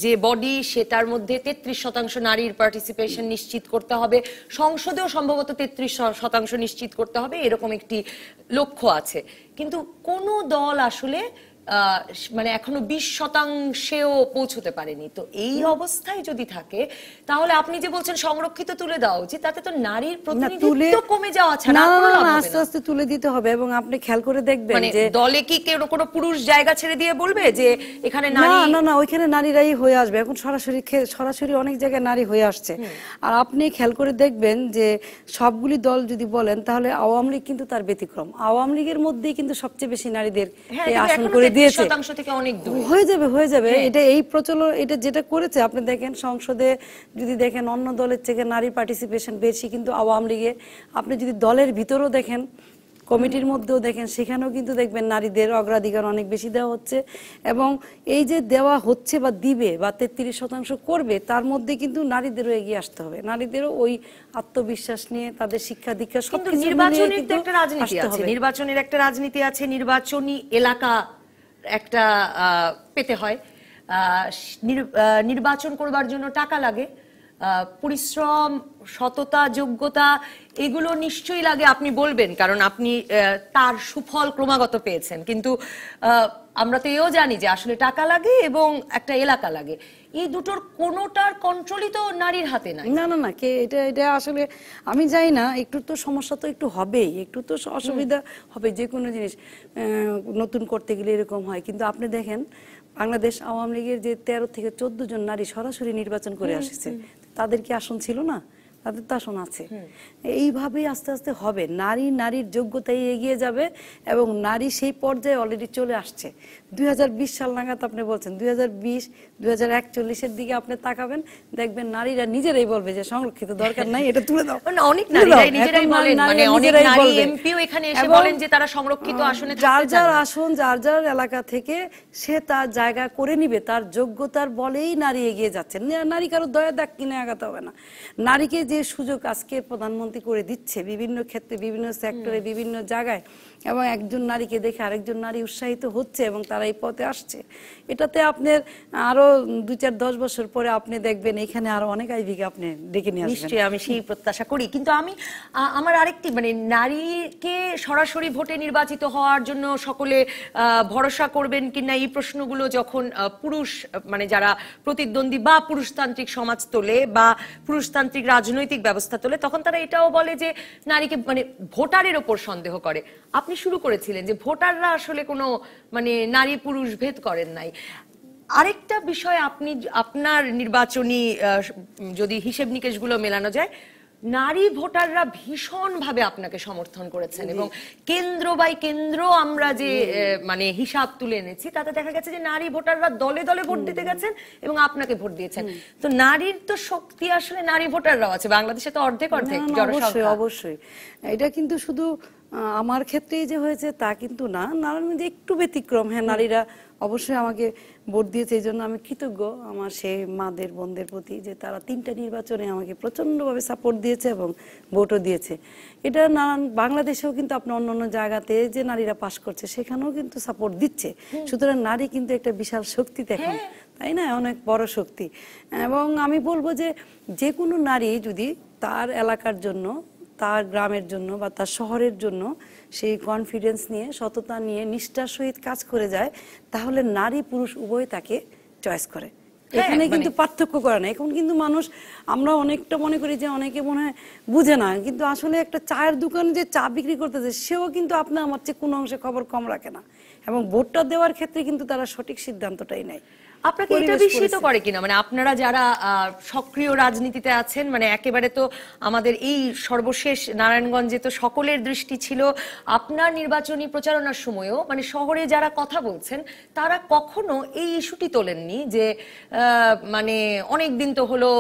যে বডি সেটার মধ্যে 33% নারীর পার্টিসিপেশন নিশ্চিত করতে হবে, সংসদেও সম্ভবত 33% নিশ্চিত করতে হবে, এরকম একটি লক্ষ্য আছে। কিন্তু কোন দল আসলে মানে এখনো 20%-ও পৌঁছতে পারেনি। তো এই অবস্থায় যদি থাকে তাহলে আপনি যে বলছেন সংরক্ষিত তুলে দেওয়া উচিত, তাতে তো নারীর প্রতিনিধিত্ব কমে যাওয়া ছাড়া আস্তে আস্তে তুলে দিতে হবে। এবং আপনি খেয়াল করে দেখবেন যে দলে কি কোনো পুরুষ জায়গা ছেড়ে দিয়ে বলবে যে এখানে নারী, না ওইখানে নারীরাই হয়ে আসবে। এখন সরাসরি অনেক জায়গায় নারী হয়ে আসছে। আর আপনি খেয়াল করে দেখবেন যে সবগুলি দল যদি বলেন তাহলে আওয়ামী লীগ কিন্তু তার ব্যতিক্রম। আওয়ামী লীগের মধ্যেই কিন্তু সবচেয়ে বেশি নারীদের আসন করে হয়ে যাবে। এটা এই প্রচলন, এটা যেটা করেছে আপনি দেখেন সংসদে যদি দেখেন অন্য দলের থেকে নারী পার্টিসিপেশন বেশি কিন্তু আওয়ামী লীগে। আপনি যদি দলের ভিতরেও দেখেন, কমিটির মধ্যেও দেখেন, সেখানেও কিন্তু দেখবেন নারীদের অগ্রাধিকার অনেক বেশি দেওয়া হচ্ছে। এবং এই যে দেওয়া হচ্ছে বা দিবে বা 33% করবে, তার মধ্যে কিন্তু নারীদেরও এগিয়ে আসতে হবে। নারীদেরও ওই আত্মবিশ্বাস নিয়ে তাদের শিক্ষা দীক্ষা সবকিছু নিয়ে নির্বাচনের একটা রাজনীতি আছে, নির্বাচনের একটা রাজনীতি আছে, নির্বাচনী এলাকা একটা পেতে হয়, নির্বাচন করবার জন্য টাকা লাগে, পরিশ্রম, সততা, যোগ্যতা এগুলো নিশ্চয়ই লাগে, আপনি বলবেন, কারণ আপনি তার সুফল ক্রমাগত পেয়েছেন। কিন্তু আমরা তো এও জানি যে আসলে টাকা লাগে এবং একটা এলাকা লাগে, এই দুটোর কোনোটার কন্ট্রোলই তো নারীর হাতে নাই। না কে এটা আসলে আমি জানি না। একটু তো সমস্যা তো একটু হবেই, একটু তো অসুবিধা হবে, যে কোনো জিনিস নতুন করতে গেলে এরকম হয়। কিন্তু আপনি দেখেন বাংলাদেশ আওয়ামী লীগের যে 13 থেকে 14 জন নারী সরাসরি নির্বাচন করে আসছে, তাদের কি আসন ছিল না? তাদের তো আসন আছে। এইভাবেই আস্তে আস্তে হবে, নারীর যোগ্যতায় এগিয়ে যাবে এবং নারী সেই পর্যায়ে অলরেডি চলে আসছে। 2020 সাল নাগাদ আপনি বলছেন 2020-2041-এর দিকে আপনি তাকাবেন, দেখবেন নারীরা নিজেরাই বলবে যে সংরক্ষিত দরকার নাই, এটা তুলে দাও। অনেক নারীরাই নিজেরাই বলেন, মানে অনেক নারী এমপিও এখানে এসে বলেন যে তারা সংরক্ষিত আসনে যার আসন যার এলাকা থেকে সে তার জায়গা করে নিবে, তার যোগ্যতার বলেই নারী এগিয়ে যাচ্ছে। নারী কারো দয়া দাগ কিনে আগাতে হবে না। নারীকে যে সুযোগ আজকে প্রধানমন্ত্রী করে দিচ্ছে বিভিন্ন ক্ষেত্রে, বিভিন্ন সেক্টরে, বিভিন্ন জায়গায়, এবং একজন নারীকে দেখে আরেকজন নারী উৎসাহিত হচ্ছে এবং তারা এই পথে আসছে, এটাতে আপনার আরো 2-4-10 বছর পরে আপনি দেখবেন এখানে আরো অনেক আইভিকে আপনি ডেকে নিয়ে আসবেন। নিশ্চয়ই, আমি সেই প্রত্যাশা করি। কিন্তু আমি আমার আরেকটি মানে নারীকে সরাসরি ভোটে নির্বাচিত হওয়ার জন্য সকলে ভরসা করবেন কিনা এই প্রশ্নগুলো যখন পুরুষ মানে যারা প্রতিদ্বন্দ্বী বা পুরুষতান্ত্রিক সমাজ তোলে বা পুরুষতান্ত্রিক রাজনৈতিক ব্যবস্থা তোলে, তখন তারা এটাও বলে যে নারীকে মানে ভোটারের ওপর সন্দেহ করে। আপনি শুরু করেছিলেন যে ভোটাররা আসলে কোনো মানে নারী পুরুষ ভেদ করেন নাই। আরেকটা বিষয়, আপনি আপনার নির্বাচনী যদি হিসেব নিকেশগুলো মেলানো যায়, নারী ভোটাররা ভীষণভাবে আপনাকে সমর্থন করেছেন এবং কেন্দ্র বাই কেন্দ্র আমরা যে মানে হিসাব তুলে এনেছি তাতে দেখা গেছে যে নারী ভোটাররা দলে দলে ভোট দিতে গেছেন এবং আপনাকে ভোট দিয়েছেন। তো নারীর তো শক্তি আসলে নারী ভোটাররাও আছে, বাংলাদেশে তো অর্ধেক অর্ধেক জনসংখ্যা। অবশ্যই এটা কিন্তু শুধু আমার ক্ষেত্রেই যে হয়েছে তা কিন্তু না, নারীর মধ্যে একটু ব্যতিক্রম। হ্যাঁ, নারীরা অবশ্যই আমাকে ভোট দিয়েছে, এই জন্য আমি কৃতজ্ঞ আমার সেই মাদের বোনদের প্রতি যে তারা 3টা নির্বাচনে আমাকে প্রচন্ডভাবে সাপোর্ট দিয়েছে এবং ভোটও দিয়েছে। এটা নানান বাংলাদেশেও কিন্তু আপনার অন্য জায়গাতে যে নারীরা পাশ করছে সেখানেও কিন্তু সাপোর্ট দিচ্ছে। সুতরাং নারী কিন্তু একটা বিশাল শক্তি দেখেন, তাই না, অনেক বড় শক্তি। এবং আমি বলবো যে যে কোনো নারী যদি তার এলাকার জন্য, তার গ্রামের জন্য বা তার শহরের জন্য সেই কনফিডেন্স নিয়ে, সততা নিয়ে, নিষ্ঠার সহিত কাজ করে যায়, তাহলে নারী পুরুষ উভয় তাকে চয়েস করে। এখানে কিন্তু পার্থক্য করে না। এখন কিন্তু মানুষ, আমরা অনেকটা মনে করি যে অনেকে মনে হয় বুঝে না, কিন্তু আসলে একটা চায়ের দোকানে যে চা বিক্রি করতেছে সেও কিন্তু আপনার আমার চেয়ে কোনো অংশে খবর কম রাখে না, এবং ভোটটা দেওয়ার ক্ষেত্রে কিন্তু তারা সঠিক সিদ্ধান্তটাই নেয়। আপনাকে এটা বিস্মিত করে কিনা, মানে আপনারা যারা সক্রিয় রাজনীতিতে আছেন, মানে একেবারে তো আমাদের এই সর্বশেষ নারায়ণগঞ্জে তো সকলের দৃষ্টি ছিল আপনার নির্বাচনী প্রচারণার সময়ও, মানে শহরে যারা কথা বলছেন তারা কখনো এই ইস্যুটি তোলেননি যে মানে অনেক দিন তো হলো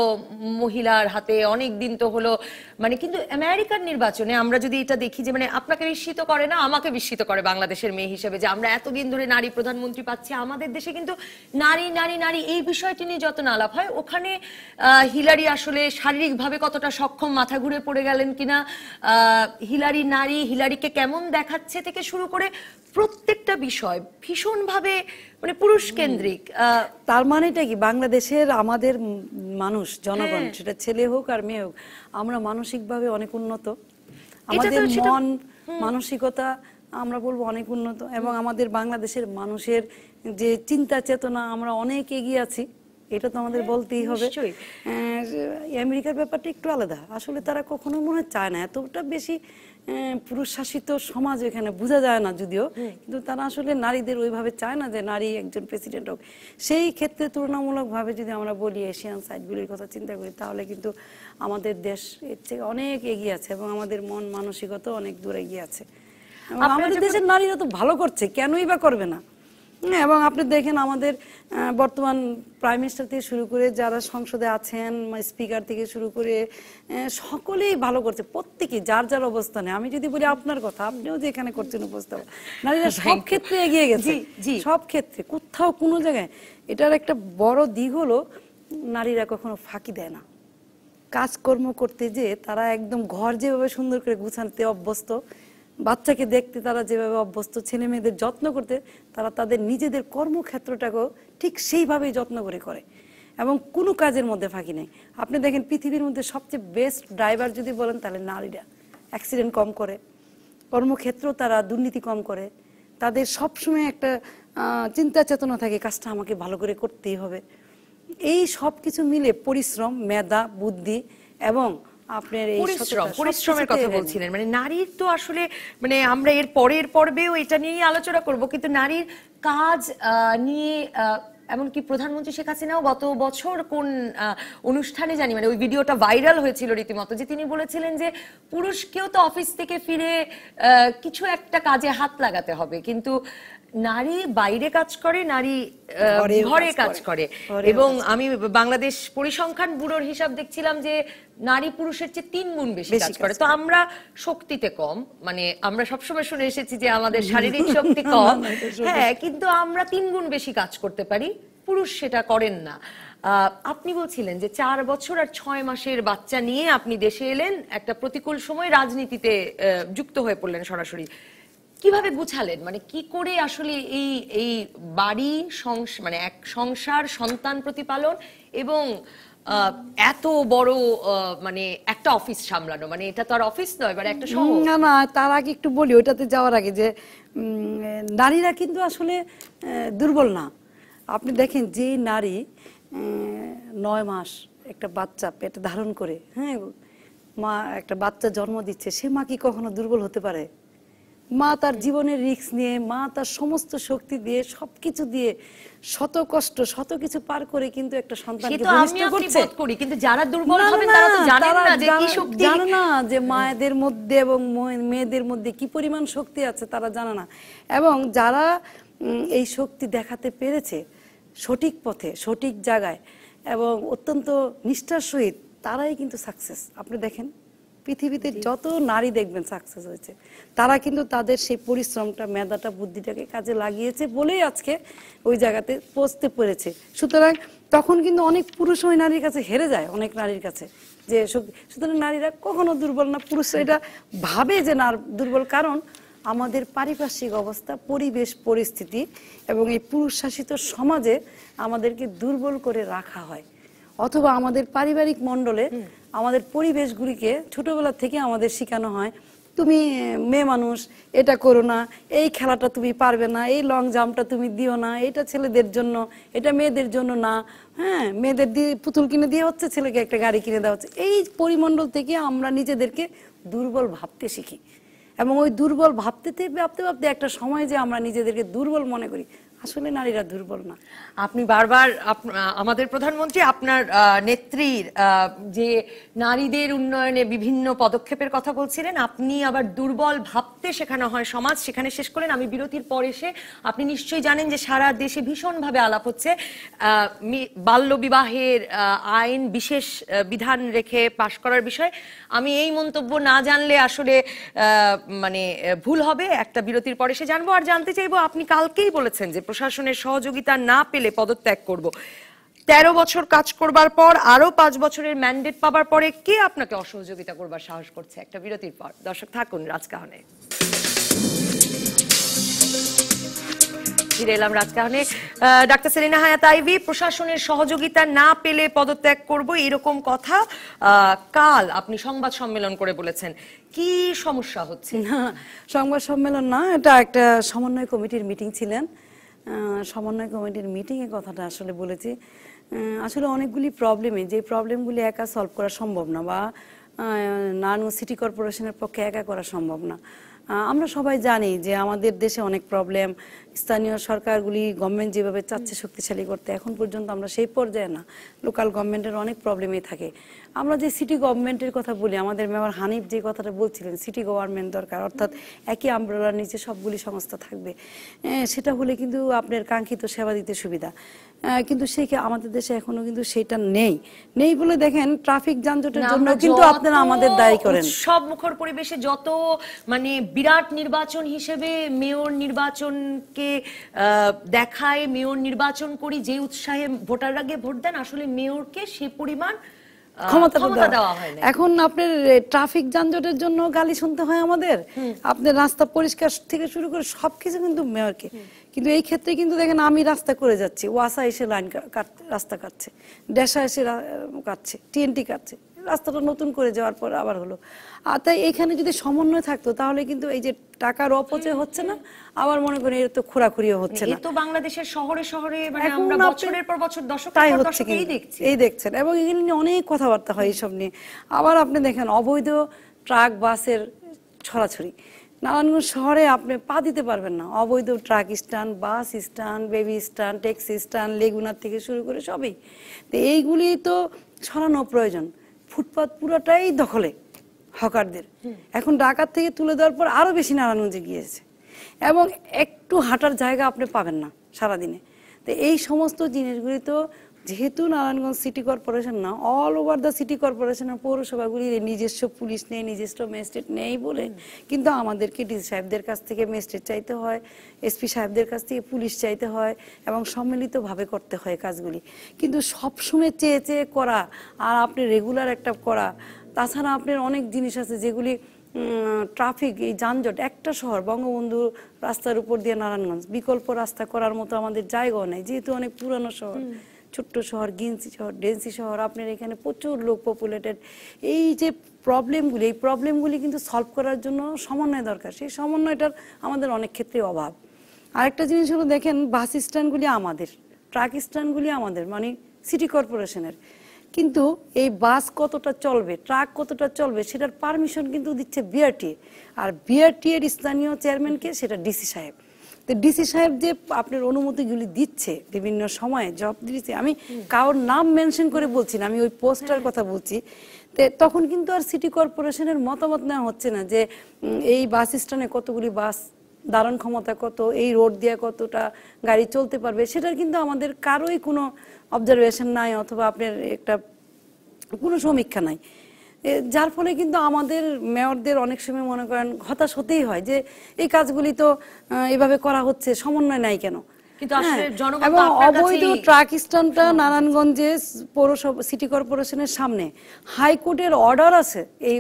মহিলার হাতে, অনেক দিন তো হলো মানে। কিন্তু আমেরিকার নির্বাচনে আমরা যদি এটা দেখি যে মানে আপনাকে বিস্মিত করে না, আমাকে বিস্মিত করে বাংলাদেশের মেয়ে হিসেবে যে আমরা এতদিন ধরে নারী প্রধানমন্ত্রী পাচ্ছি, আমাদের দেশে কিন্তু নারী নারী নারী এই বিষয়টি নিয়ে যত আলাপ হয়, ওখানে হিলারি আসলে শারীরিকভাবে কতটা সক্ষম, মাথা ঘুরে পড়ে গেলেন কিনা, হিলারি নারী, হিলারিকে কেমন দেখাচ্ছে থেকে শুরু করে প্রত্যেকটা বিষয় ভীষণভাবে মানে পুরুষ কেন্দ্রিক। তার মানেটা কি, বাংলাদেশের আমাদের মানুষ, জনগণ, সেটা ছেলে হোক আর মেয়ে হোক, আমরা মানসিকভাবে অনেক উন্নত, আমাদের মন মানসিকতা আমরা বলবো অনেক উন্নত, এবং আমাদের বাংলাদেশের মানুষের যে চিন্তা চেতনা আমরা অনেক এগিয়ে আছি, এটা তো আমাদের বলতেই হবে। আমেরিকার ব্যাপারটা একটু আলাদা, আসলে তারা কখনো মনে চায় না, এতটা বেশি পুরুষ শাসিত সমাজ এখানে বোঝা যায় না যদিও, কিন্তু তারা আসলে নারীদের ওইভাবে চায় না যে নারী একজন প্রেসিডেন্ট হোক। সেই ক্ষেত্রে তুলনামূলকভাবে যদি আমরা বলি এশিয়ান সাইডগুলির কথা চিন্তা করি, তাহলে কিন্তু আমাদের দেশ এর থেকে অনেক এগিয়ে আছে এবং আমাদের মন মানসিকতা অনেক দূর এগিয়ে আছে। আমাদের দেশের নারীরা তো ভালো করছে, কেনই বা করবে না। এবং আপনি দেখেন আমাদের বর্তমান প্রাইম মিনিস্টার থেকে শুরু করে যারা সংসদে আছেন, স্পিকার থেকে শুরু করে সকলেই ভালো করছে, প্রত্যেকেই যার যার অবস্থানে। আমি যদি বলি আপনার কথা, আপনিও যে এখানে করছেন উপস্থাপন, নারীরা সব ক্ষেত্রে এগিয়ে গেছে, সব ক্ষেত্রে, কোথাও কোনো জায়গায়। এটার একটা বড় দিক হলো নারীরা কখনো ফাঁকি দেয় না। কাজকর্ম করতে যে তারা একদম ঘর যেভাবে সুন্দর করে গুছাতে অভ্যস্ত, বাচ্চাকে দেখতে তারা যেভাবে অভ্যস্ত, ছেলে মেয়েদের যত্ন করতে তারা তাদের নিজেদের কর্মক্ষেত্রটাকেও ঠিক সেইভাবেই যত্ন করে এবং কোনো কাজের মধ্যে ফাঁকি নেই। আপনি দেখেন পৃথিবীর মধ্যে সবচেয়ে বেস্ট ড্রাইভার যদি বলেন তাহলে নারীরা। অ্যাক্সিডেন্ট কম করে, কর্মক্ষেত্রেও তারা দুর্নীতি কম করে, তাদের সবসময় একটা চিন্তা চেতনা থাকে কাজটা আমাকে ভালো করে করতেই হবে। এই সব কিছু মিলে পরিশ্রম, মেধা, বুদ্ধি এবং আপনার এই পরিশ্রমের কথা বলছিলেন, মানে নারীর তো আসলে মানে আমরা এর পরের পর্বেও এটা নিয়ে আলোচনা করব, কিন্তু নারীর কাজ নিয়ে এমনকি প্রধানমন্ত্রী শেখ হাসিনাও গত বছর কোন অনুষ্ঠানে জানি, মানে ওই ভিডিওটা ভাইরাল হয়েছিল রীতিমতো, যে তিনি বলেছিলেন যে পুরুষকেও তো অফিস থেকে ফিরে কিছু একটা কাজে হাত লাগাতে হবে, কিন্তু নারী বাইরে কাজ করে, নারী ঘরে কাজ করে। এবং আমি বাংলাদেশ পরিসংখ্যান ব্যুরোর হিসাব দেখছিলাম যে নারী পুরুষের চেয়ে 3 গুণ বেশি কাজ করে। তো আমরা শক্তিতে কম, মানে আমরা সবসময় শুনে এসেছি যে আমাদের শারীরিক শক্তি কম, হ্যাঁ, কিন্তু আমরা 3 গুণ বেশি কাজ করতে পারি, পুরুষ সেটা করেন না। আপনি বলছিলেন যে 4 বছর আর 6 মাসের বাচ্চা নিয়ে আপনি দেশে এলেন, একটা প্রতিকূল সময় রাজনীতিতে যুক্ত হয়ে পড়লেন সরাসরি। কিভাবে বুঝালেন, মানে কি করে আসলে এই এই বাড়ি মানে এক সংসার, সন্তান প্রতিপালন এবং এত বড় মানে একটা অফিস সামলানো, মানে এটা তো আর অফিস নয়, মানে একটা শহর। না না, তার আগে একটু বলি, ওইটাতে যাওয়ার আগে যে নারীরা কিন্তু আসলে দুর্বল না। আপনি দেখেন যে নারী 9 মাস একটা বাচ্চা পেটে ধারণ করে, হ্যাঁ, মা একটা বাচ্চা জন্ম দিচ্ছে, সে মা কি কখনো দুর্বল হতে পারে? মা তার জীবনের রিস্ক নিয়ে, মা তার সমস্ত শক্তি দিয়ে, সবকিছু দিয়ে, শত কষ্ট, শত কিছু পার করে কিন্তু একটা সন্তানকে ভূমিষ্ঠ করছে। কিন্তু যারা দুর্বল হবেন তারা তো জানেন না যে কি শক্তি, জানে না যে মায়েদের মধ্যে এবং মেয়েদের মধ্যে কি পরিমাণ শক্তি আছে, তারা জানে না। এবং যারা এই শক্তি দেখাতে পেরেছে সঠিক পথে, সঠিক জায়গায় এবং অত্যন্ত নিষ্ঠার সহিত, তারাই কিন্তু সাকসেস। আপনি দেখেন পৃথিবীতে যত নারী দেখবেন সাকসেস হয়েছে, তারা কিন্তু তাদের সেই পরিশ্রমটা, মেধাটা, বুদ্ধিটাকে কাজে লাগিয়েছে বলেই আজকে ওই জায়গাতে পৌঁছতে পেরেছে। সুতরাং তখন কিন্তু অনেক পুরুষ ওই নারীর কাছে হেরে যায়, অনেক নারীর কাছে, যে সুতরাং নারীরা কখনো দুর্বল না। পুরুষরা এটা ভাবে যে না দুর্বল, কারণ আমাদের পারিপার্শ্বিক অবস্থা, পরিবেশ, পরিস্থিতি এবং এই পুরুষ শাসিত সমাজে আমাদেরকে দুর্বল করে রাখা হয়, অথবা আমাদের পারিবারিক মণ্ডলে আমাদের পরিবেশগুলিকে ছোটবেলা থেকে আমাদের শেখানো হয়, তুমি মেয়ে মানুষ, এটা করো না, এই খেলাটা তুমি পারবে না, এই লং জাম্পটা তুমি দিও না, এটা ছেলেদের জন্য, এটা মেয়েদের জন্য না, হ্যাঁ, মেয়েদের দিয়ে পুতুল কিনে দিয়ে হচ্ছে, ছেলেকে একটা গাড়ি কিনে দেওয়া হচ্ছে। এই পরিমণ্ডল থেকে আমরা নিজেদেরকে দুর্বল ভাবতে শিখি এবং ওই দুর্বল ভাবতে ভাবতে ভাবতে একটা সময় যে আমরা নিজেদেরকে দুর্বল মনে করি, আসলে নারীরা দুর্বল না। আপনি বারবার আমাদের প্রধানমন্ত্রী, আপনার নেত্রীর যে নারীদের উন্নয়নে বিভিন্ন পদক্ষেপের কথা বলছিলেন, আপনি আবার দুর্বল ভাবতে শেখানো হয় সমাজ, সেখানে শেষ করেন। আমি বিরতির পর এসে, আপনি নিশ্চয়ই জানেন যে সারা দেশে ভীষণভাবে আলাপ হচ্ছে বাল্য বিবাহের আইন বিশেষ বিধান রেখে পাশ করার বিষয়। আমি এই মন্তব্য না জানলে আসলে মানে ভুল হবে। একটা বিরতির পর এসে জানবো। আর জানতে চাইবো, আপনি কালকেই বলেছেন যে প্রশাসনের সহযোগিতা না পেলে পদত্যাগ করব। 13 বছর কাজ করবার পর আরো 5 বছরের ম্যান্ডেট পাবার পরে কে আপনাকে অসহযোগিতা করবার সাহস করছে? একটা বিরতির পর। দর্শক থাকুন রাজকাহনে। ফিরে এলাম রাজকাহনে। ডাক্তার সেলিনা হায়াত আইভী, প্রশাসনের সহযোগিতা না পেলে পদত্যাগ করব, এরকম কথা কাল আপনি সংবাদ সম্মেলন করে বলেছেন। কি সমস্যা হচ্ছে? না, সংবাদ সম্মেলন না, এটা একটা সমন্বয় কমিটির মিটিং ছিলেন। সমন্বয় কমিটির মিটিংয়ে কথাটা আসলে বলেছি। আসলে অনেকগুলি প্রবলেমে, যে প্রবলেমগুলি একা সলভ করা সম্ভব না, বা নারায়ণগঞ্জ সিটি কর্পোরেশনের পক্ষে একা করা সম্ভব না। আমরা সবাই জানি যে আমাদের দেশে অনেক প্রবলেম, স্থানীয় সরকারগুলি, গভর্নমেন্ট যেভাবে চাচ্ছে শক্তিশালী করতে, এখন পর্যন্ত আমরা সেই পর্যায়ে না। লোকাল গভর্নমেন্টের অনেক প্রবলেমই থাকে। আমরা যে সিটি গভর্নমেন্টের কথা বলি, আমাদের মেয়র হানিফ যে কথাটা বলছিলেন, সিটি গভর্নমেন্ট দরকার, অর্থাৎ একই আমব্রেলার নিচে সবগুলি সংস্থা থাকবে, সেটা হলে কিন্তু আপনার কাঙ্ক্ষিত সেবা দিতে সুবিধা। কিন্তু সেই আমাদের দেশে এখনো কিন্তু সেটা নেই বলে দেখেন ট্রাফিক যানজটের জন্য কিন্তু আপনারা আমাদের দায়ী করেন। সব মুখর পরিবেশে যত মানে বিরাট নির্বাচন হিসেবে মেয়র নির্বাচনকে দেখায়, মেয়র নির্বাচন করি যে উৎসাহে ভোটাররা গিয়ে ভোট দেন, আসলে মেয়রকে সে পরিমাণ ক্ষমতা দেওয়া হয় না। এখন আপনার ট্রাফিক যানজটের জন্য গালি শুনতে হয় আমাদের, আপনার রাস্তা পরিষ্কার থেকে শুরু করে সবকিছু কিন্তু মেয়রকে। কিন্তু এই ক্ষেত্রে কিন্তু দেখেন আমি রাস্তা করে যাচ্ছি, ওয়াসা এসে রাস্তা কাটছে, ডেসা এসে কাটছে, টিএনটি কাটছে, রাস্তাটা নতুন করে যাওয়ার পর আবার হলো। আর তাই এখানে যদি সমন্বয় থাকতো তাহলে কিন্তু এই যে টাকার অপচয় হচ্ছে না, আবার মনে করেন এর তো খোরাখুরিও হচ্ছে না। এই তো বাংলাদেশের শহরে শহরে মানে আমরা বছরের পর বছর দশকের পর দশক এই দেখছেন, এবং এখানে নিয়ে অনেক কথাবার্তা হয় এইসব নিয়ে। আবার আপনি দেখেন অবৈধ ট্রাক বাসের ছড়াছড়ি, নারায়ণগঞ্জ শহরে আপনি পা দিতে পারবেন না। অবৈধ truck stand, bus stand, baby stand, taxi stand, লেগুনার থেকে শুরু করে সবই। তো এইগুলি তো সরানো প্রয়োজন। ফুটপাত পুরোটাই দখলে হকারদের। এখন ঢাকার থেকে তুলে দেওয়ার পর আরো বেশি নারায়ণগঞ্জে গিয়েছে, এবং একটু হাঁটার জায়গা আপনি পাবেন না সারাদিনে। তো এই সমস্ত জিনিসগুলি তো যেহেতু নারায়ণগঞ্জ সিটি কর্পোরেশন না, অল ওভার দ্য সিটি কর্পোরেশনের পৌরসভাগুলির নিজস্ব পুলিশ নেই, নিজস্ব ম্যাজিস্ট্রেট নেই বলে কিন্তু আমাদেরকে ডিসি সাহেবদের কাছ থেকে ম্যাজিস্ট্রেট চাইতে হয়, এসপি সাহেবদের কাছ থেকে পুলিশ চাইতে হয়, এবং সম্মিলিতভাবে করতে হয় কাজগুলি। কিন্তু সবসময় চেয়ে চেয়ে করা আর আপনি রেগুলার একটা করা, তাছাড়া আপনার অনেক জিনিস আছে যেগুলি ট্রাফিক, এই যানজট, একটা শহর বঙ্গবন্ধু রাস্তার উপর দিয়ে নারায়ণগঞ্জ, বিকল্প রাস্তা করার মতো আমাদের জায়গাও নেই, যেহেতু অনেক পুরানো শহর, ছোট্ট শহর, গিন্সি শহর, ডেন্সি শহর, আপনার এখানে প্রচুর লোক পপুলেটেড। এই যে প্রবলেমগুলি, এই প্রবলেমগুলি কিন্তু সলভ করার জন্য সমন্বয় দরকার। সেই সমন্বয়টার আমাদের অনেক ক্ষেত্রে অভাব। আরেকটা জিনিস হলো, দেখেন বাস স্ট্যান্ডগুলি আমাদের, ট্রাক স্ট্যান্ডগুলি আমাদের, মানে সিটি কর্পোরেশনের, কিন্তু এই বাস কতটা চলবে, ট্রাক কতটা চলবে, সেটার পারমিশন কিন্তু দিচ্ছে বিআরটিএ। আর বিআরটিএ এর স্থানীয় চেয়ারম্যানকে, সেটা ডিসি সাহেব। তো ডিসি সাহেব যে আপনার অনুমতিগুলি দিচ্ছে বিভিন্ন সময়ে, জব দিচ্ছে, আমি কারোর নাম মেনশন করে বলছি না, আমি ওই পোস্টার কথা বলছি। তখন কিন্তু আর সিটি কর্পোরেশনের মতামত নেওয়া হচ্ছে না যে এই বাস স্ট্যান্ডে কতগুলি বাস, ধারণ ক্ষমতা কত, এই রোড দিয়ে কতটা গাড়ি চলতে পারবে, সেটার কিন্তু আমাদের কারোই কোনো অবজারভেশন নাই, অথবা আপনার একটা কোনো সমীক্ষা নাই। যার ফলে কিন্তু আমাদের মেয়রদের অনেক সময় মনে করেন হতাশ হতেই হয় যে এই কাজগুলি তো এভাবে করা হচ্ছে, সমন্বয় নাই কেন। কিন্তু আসলে জনগণ তো এবং আপনার অবৈধ কাছেই ট্রাক স্ট্যান্ডটা নারায়ণগঞ্জে পৌরসভা, সিটি কর্পোরেশনের সামনে হাইকোর্টের অর্ডার আছে এই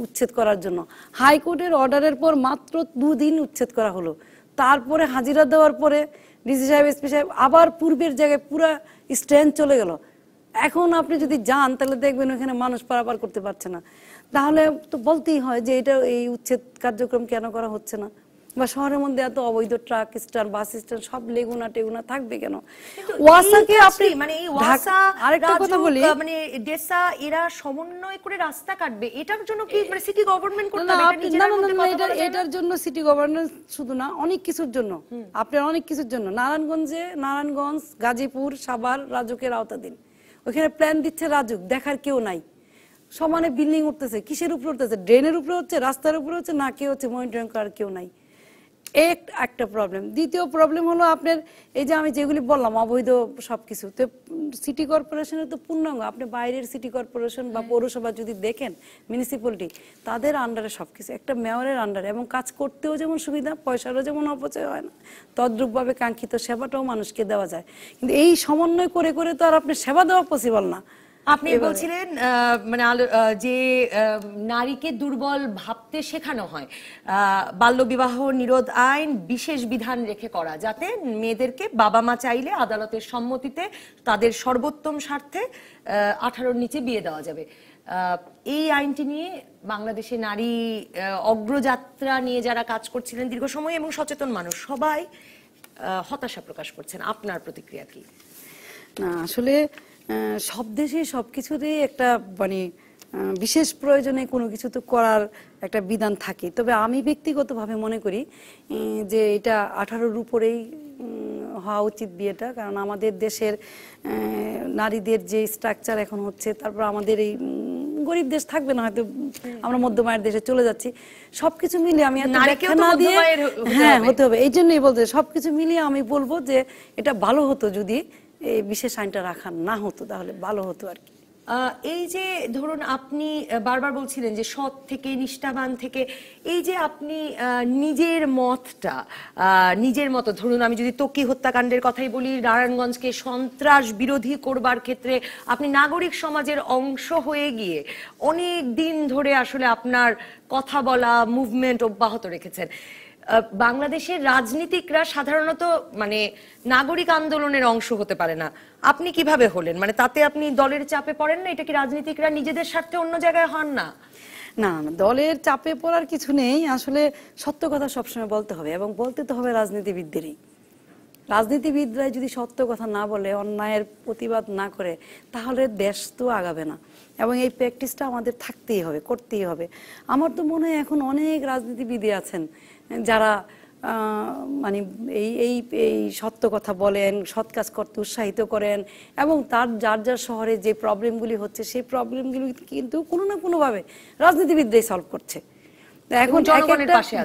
উচ্ছেদ করার জন্য। হাইকোর্টের অর্ডারের পর মাত্র 2 দিন উচ্ছেদ করা হলো, তারপরে হাজিরা দেওয়ার পরে ডিসি সাহেব, এসপি সাহেব আবার পূর্বের জায়গায় পুরা স্ট্যান্ড চলে গেল। এখন আপনি যদি যান তাহলে দেখবেন ওখানে মানুষ পারাপার করতে পারছে না। তাহলে তো বলতেই হয় যে এটা, এই উচ্ছেদ কার্যক্রম কেন করা হচ্ছে না, বা শহরের মধ্যে এত অবৈধ ট্রাক স্ট্যান্ড, বাস স্ট্যান্ড সব লেগুনা টেগুনা থাকবে কেন? ওয়াসাকে আপনি, মানে এই ওয়াসা, আরেকটা কথা বলি, মানে ডেসা, এরা সমন্বয় করে রাস্তা কাটবে, এটার জন্য কি মানে সিটি গভর্নমেন্ট করতে হবে? এটার জন্য সিটি গভর্নমেন্ট শুধু না, অনেক কিছুর জন্য, আপনার অনেক কিছুর জন্য। নারায়ণগঞ্জ, গাজীপুর, সাভার রাজুকের আওতাধীন, ওখানে প্ল্যান দিচ্ছে রাজুক, দেখার কেউ নাই। সমানে বিল্ডিং উঠতেছে, কিসের উপরে উঠতেছে? ড্রেনের উপরে হচ্ছে, রাস্তার উপরে হচ্ছে, না কেউ হচ্ছে মনিটরিং করার কেউ নাই। একটা প্রবলেম। দ্বিতীয় প্রবলেম হলো আপনার এই যে আমি যেগুলি বললাম অবৈধ সবকিছু, তো সিটি কর্পোরেশনের তো পূর্ণাঙ্গ, আপনি বাইরের সিটি কর্পোরেশন বা পৌরসভা যদি দেখেন, মিউনিসিপ্যালিটি, তাদের আন্ডারে সবকিছু, একটা মেয়রের আন্ডারে, এবং কাজ করতেও যেমন সুবিধা, পয়সারও যেমন অপচয় হয় না, তদ্রূপভাবে কাঙ্ক্ষিত সেবাটাও মানুষকে দেওয়া যায়। কিন্তু এই সমন্বয় করে করে তো আর আপনার সেবা দেওয়া পসিবল না। আপনি বলছিলেন মানে যে নারীকে দুর্বল ভাবতে শেখানো হয়, বাল্যবিবাহ নিরোধ আইন বিশেষ বিধান রেখে করা, যাতে মেয়েদেরকে বাবা মা চাইলে আদালতের সম্মতিতে তাদের সর্বোত্তম স্বার্থে 18-র নিচে বিয়ে দেওয়া যাবে। এই আইনটি নিয়ে বাংলাদেশে নারী অগ্রযাত্রা নিয়ে যারা কাজ করছিলেন দীর্ঘ সময়, এবং সচেতন মানুষ সবাই হতাশা প্রকাশ করছেন। আপনার প্রতিক্রিয়া কি? না, আসলে সব দেশে সবকিছুরই একটা মানে বিশেষ প্রয়োজনে কোনো কিছু তো করার একটা বিধান থাকে। তবে আমি ব্যক্তিগতভাবে মনে করি যে এটা 18-র উপরেই হওয়া উচিত বিয়েটা, কারণ আমাদের দেশের নারীদের যে স্ট্রাকচার এখন হচ্ছে, তারপর আমাদের এই গরিব দেশ থাকবে না, হয়তো আমরা মধ্যমায়ের দেশে চলে যাচ্ছি, সবকিছু মিলিয়ে আমি এত ব্যাখ্যা না দিয়ে, হ্যাঁ হতে হবে, এই জন্যই বলতে সবকিছু মিলিয়ে আমি বলবো যে এটা ভালো হতো যদি এই বিশেষ আইনটা রাখা না হতো, তাহলে ভালো হতো আর কি। এই যে ধরুন আপনি বারবার বলছিলেন যে সৎ থেকে, নিষ্ঠাবান থেকে, এই যে আপনি নিজের মতটা, নিজের মতো, ধরুন আমি যদি ত্বকী হত্যাকাণ্ডের কথাই বলি, নারায়ণগঞ্জকে সন্ত্রাস বিরোধী করবার ক্ষেত্রে আপনি নাগরিক সমাজের অংশ হয়ে গিয়ে অনেক দিন ধরে আসলে আপনার কথা বলা, মুভমেন্ট অব্যাহত রেখেছেন। বাংলাদেশের রাজনীতিকরা সাধারণত মানে নাগরিক আন্দোলনের অংশ হতে পারে না, আপনি কিভাবে হলেন? মানে তাতে আপনি দলের চাপে পড়েন না? এটা কি রাজনীতিকরা নিজেদের স্বার্থে অন্য জায়গায় হন না? না না, দলের চাপে পড়ার কিছু নেই। আসলে সত্য কথা সবসময় বলতে হবে, এবং বলতে তো হবে রাজনীতিবিদদেরই। রাজনীতিবিদরা যদি সত্য কথা না বলে, অন্যায়ের প্রতিবাদ না করে, তাহলে দেশ তো আগাবে না। এবং এই প্র্যাকটিসটা আমাদের থাকতেই হবে, করতেই হবে। আমার তো মনে হয় এখন অনেক রাজনীতিবিদই আছেন যারা মানে এই এই এই সত্য কথা বলেন, সৎ কাজ করতে উৎসাহিত করেন, এবং তার যার যার শহরে যে প্রবলেমগুলি হচ্ছে, সেই প্রবলেমগুলি কিন্তু কোনো না কোনোভাবে রাজনীতিবিদরাই সলভ করছে। এখন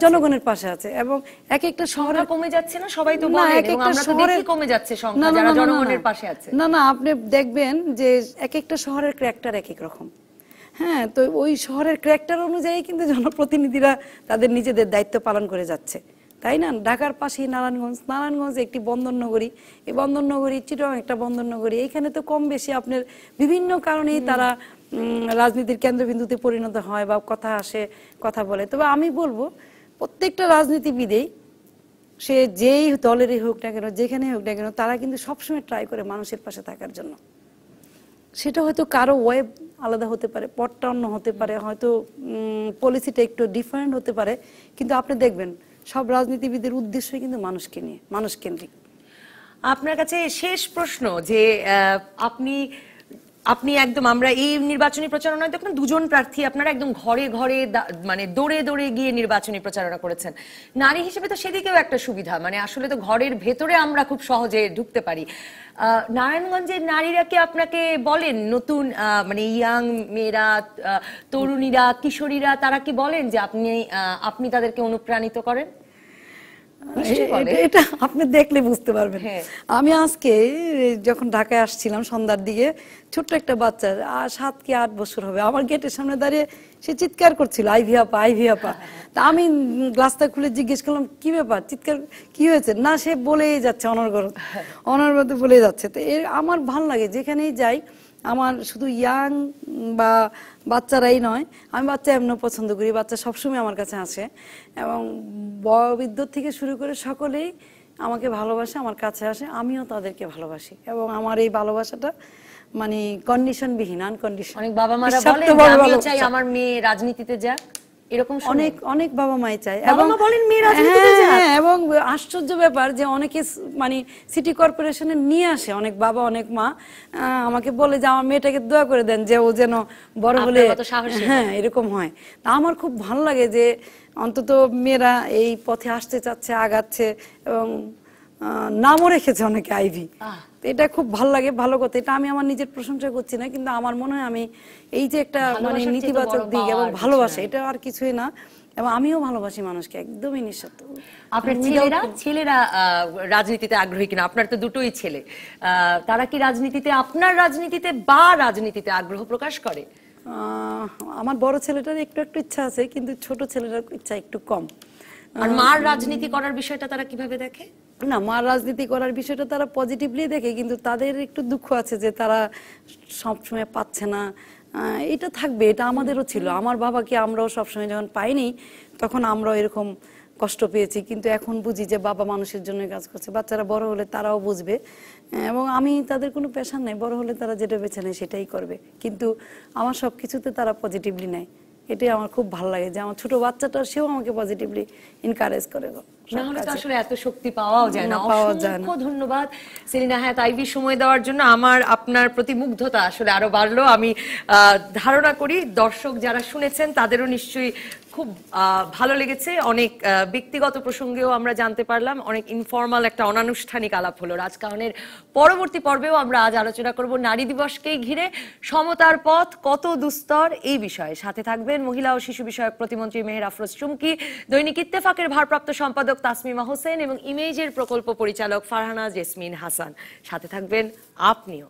জনগণের পাশে আছে, এবং এক একটা শহরে কমে যাচ্ছে না, সবাই তো বলে, এবং আমরা তো দেখি কমে যাচ্ছে সংখ্যা যারা জনগণের পাশে আছে। না না, আপনি দেখবেন যে এক একটা শহরের ক্যারেক্টার এক এক রকম। হ্যাঁ, তো ওই শহরের ক্যারেক্টার অনুযায়ী কিন্তু জনপ্রতিনিধিরা তাদের নিজেদের দায়িত্ব পালন করে যাচ্ছে, তাই না? ঢাকার পাশেই নারায়ণগঞ্জ একটি বন্দর নগরী, এই বন্দর নগরী, চিটাগাং একটা বন্দর নগরী, এখানে তো কম বেশি আপনার বিভিন্ন কারণেই তারা রাজনীতির কেন্দ্রবিন্দুতে পরিণত হয় বা কথা আসে, কথা বলে। তবে আমি বলবো প্রত্যেকটা রাজনীতিবিদেই, সে যেই দলেরই হোক না কেন, যেখানেই হোক না কেন, তারা কিন্তু সবসময় ট্রাই করে মানুষের পাশে থাকার জন্য। সেটা হয়তো কারো ওয়েব আলাদা হতে পারে, পথটা অন্য হতে পারে, হয়তো পলিসিটা একটু ডিফারেন্ট হতে পারে, কিন্তু আপনি দেখবেন সব রাজনীতিবিদের উদ্দেশ্যই কিন্তু মানুষকে নিয়ে, মানুষ কেন্দ্রিক। আপনার কাছে শেষ প্রশ্ন যে আপনি আপনি একদম, আমরা এই নির্বাচনী প্রচারণায় দেখুন দুজন প্রার্থী আপনারা একদম ঘরে ঘরে মানে দৌড়ে দৌড়ে গিয়ে নির্বাচনী প্রচারণা করেছেন। নারী হিসেবে তো সেদিকেও একটা সুবিধা, মানে আসলে তো ঘরের ভেতরে আমরা খুব সহজে ঢুকতে পারি। নারায়ণগঞ্জের নারীরা কি আপনাকে বলেন, নতুন মানে ইয়াং মেয়েরা, তরুণীরা, কিশোরীরা, তারা কি বলেন যে আপনি তাদেরকে অনুপ্রাণিত করেন? এটা আপনি দেখলে বুঝতে পারবেন। আমি আজকে যখন ঢাকায় আসছিলাম সন্ধ্যার দিকে, ছোট্ট একটা বাচ্চা 7 কি 8 বছর হবে, আমার গেটের সামনে দাঁড়িয়ে সে চিৎকার করছিল, আইভি আপা, আইভি আপা। তা আমি গ্লাসটা খুলে জিজ্ঞেস করলাম কি ব্যাপার, চিৎকার কি হয়েছে? না, সে বলেই যাচ্ছে, অনর্গত বলে যাচ্ছে। তো আমার ভালো লাগে, যেখানেই যাই আমার শুধু ইয়াং বা বাচ্চারাই নয়, আমি বাচ্চা এমন পছন্দ করি, বাচ্চা সবসময় আমার কাছে আসে, এবং বয়োবৃদ্ধ থেকে শুরু করে সকলেই আমাকে ভালোবাসে, আমার কাছে আসে, আমিও তাদেরকে ভালোবাসি, এবং আমার এই ভালোবাসাটা মানে কন্ডিশনবিহীন, আনকন্ডিশন। অনেক বাবা মারা বলেন আমিও চাই আমার মেয়ে রাজনীতিতে যাক, এরকম অনেক বাবা মাই চায়, এবং বলেন মেয়ে রাজনীতিতে যাক। এবং আশ্চর্য ব্যাপার যে অনেকে মানে সিটি কর্পোরেশনে নিয়ে আসে, অনেক বাবা অনেক মা আমাকে বলে যে আমার মেয়েটাকে দোয়া করে দেন যে ও যেন বড় হলে, হ্যাঁ এরকম হয়। তা আমার খুব ভালো লাগে যে অন্তত মেয়েরা এই পথে আসতে চাচ্ছে, আগাচ্ছে, এবং নামও রেখেছে অনেকে আইভি। এটা খুব ভালো লাগে, ভালো কথা। এটা আমি আমার নিজের প্রশংসা করছি না, কিন্তু আমার মনে হয় আমি এই যে একটা মানে নেতিবাচক দিক এবং ভালোবাসা, এটা আর কিছুই না, এবং আমিও ভালোবাসি মানুষকে, একদমই নিঃস্বার্থ। আপনার ছেলেরা রাজনীতিতে আগ্রহী কিনা? আপনার তো দুটোই ছেলে, তারা কি রাজনীতিতে, আপনার রাজনীতিতে বা রাজনীতিতে আগ্রহ প্রকাশ করে? আমার বড় ছেলেটার একটু একটু ইচ্ছা আছে, কিন্তু ছোট ছেলেটার ইচ্ছা একটু কম। আর মার রাজনীতি করার বিষয়টা তারা কিভাবে দেখে? না, মার রাজনীতি করার বিষয়টা তারা পজিটিভলি দেখে, কিন্তু তাদের একটু দুঃখ আছে যে তারা সবসময় পাচ্ছে না। এটা থাকবে, এটা আমাদেরও ছিল, আমার বাবাকে আমরাও সবসময় যখন পাইনি তখন আমরাও এরকম কষ্ট পেয়েছি, কিন্তু এখন বুঝি যে বাবা মানুষের জন্য কাজ করছে। বাচ্চারা বড় হলে তারাও বুঝবে, এবং আমি তাদের কোনো পেশা নেই, বড় হলে তারা যেটা বেছে নেয় সেটাই করবে, কিন্তু আমার সবকিছুতে তারা পজিটিভলি নেয়। এটাই আমার খুব ভালো লাগে যে আমার ছোট বাচ্চাটা সেও আমাকে পজিটিভলি এনকারেজ করে। না হলে তো আসলে এত শক্তি পাওয়াও যায় না। অসংখ্য ধন্যবাদ সেলিনা হায়াত আইভি সময় দেওয়ার জন্য। আমার আপনার প্রতি মুগ্ধতা আসলে আরো বাড়লো। আমি ধারণা করি দর্শক যারা শুনেছেন তাদেরও নিশ্চয়ই খুব ভালো লেগেছে। অনেক ব্যক্তিগত প্রসঙ্গেও আমরা জানতে পারলাম, অনেক ইনফর্মাল একটা অনানুষ্ঠানিক আলাপ হলো। রাজকাহনের পরবর্তী পর্বেও আমরা আজ আলোচনা করব নারী দিবসকেই ঘিরে সমতার পথ কত দুস্তর এই বিষয়ে। সাথে থাকবেন মহিলা ও শিশু বিষয়ক প্রতিমন্ত্রী মেহের আফরোজ চুমকি, দৈনিক ইত্তেফাকের ভারপ্রাপ্ত সম্পাদক তাসমিমা হোসেন এবং ইমেজের প্রকল্প পরিচালক ফারহানা জেসমিন হাসান। সাথে থাকবেন আপনিও।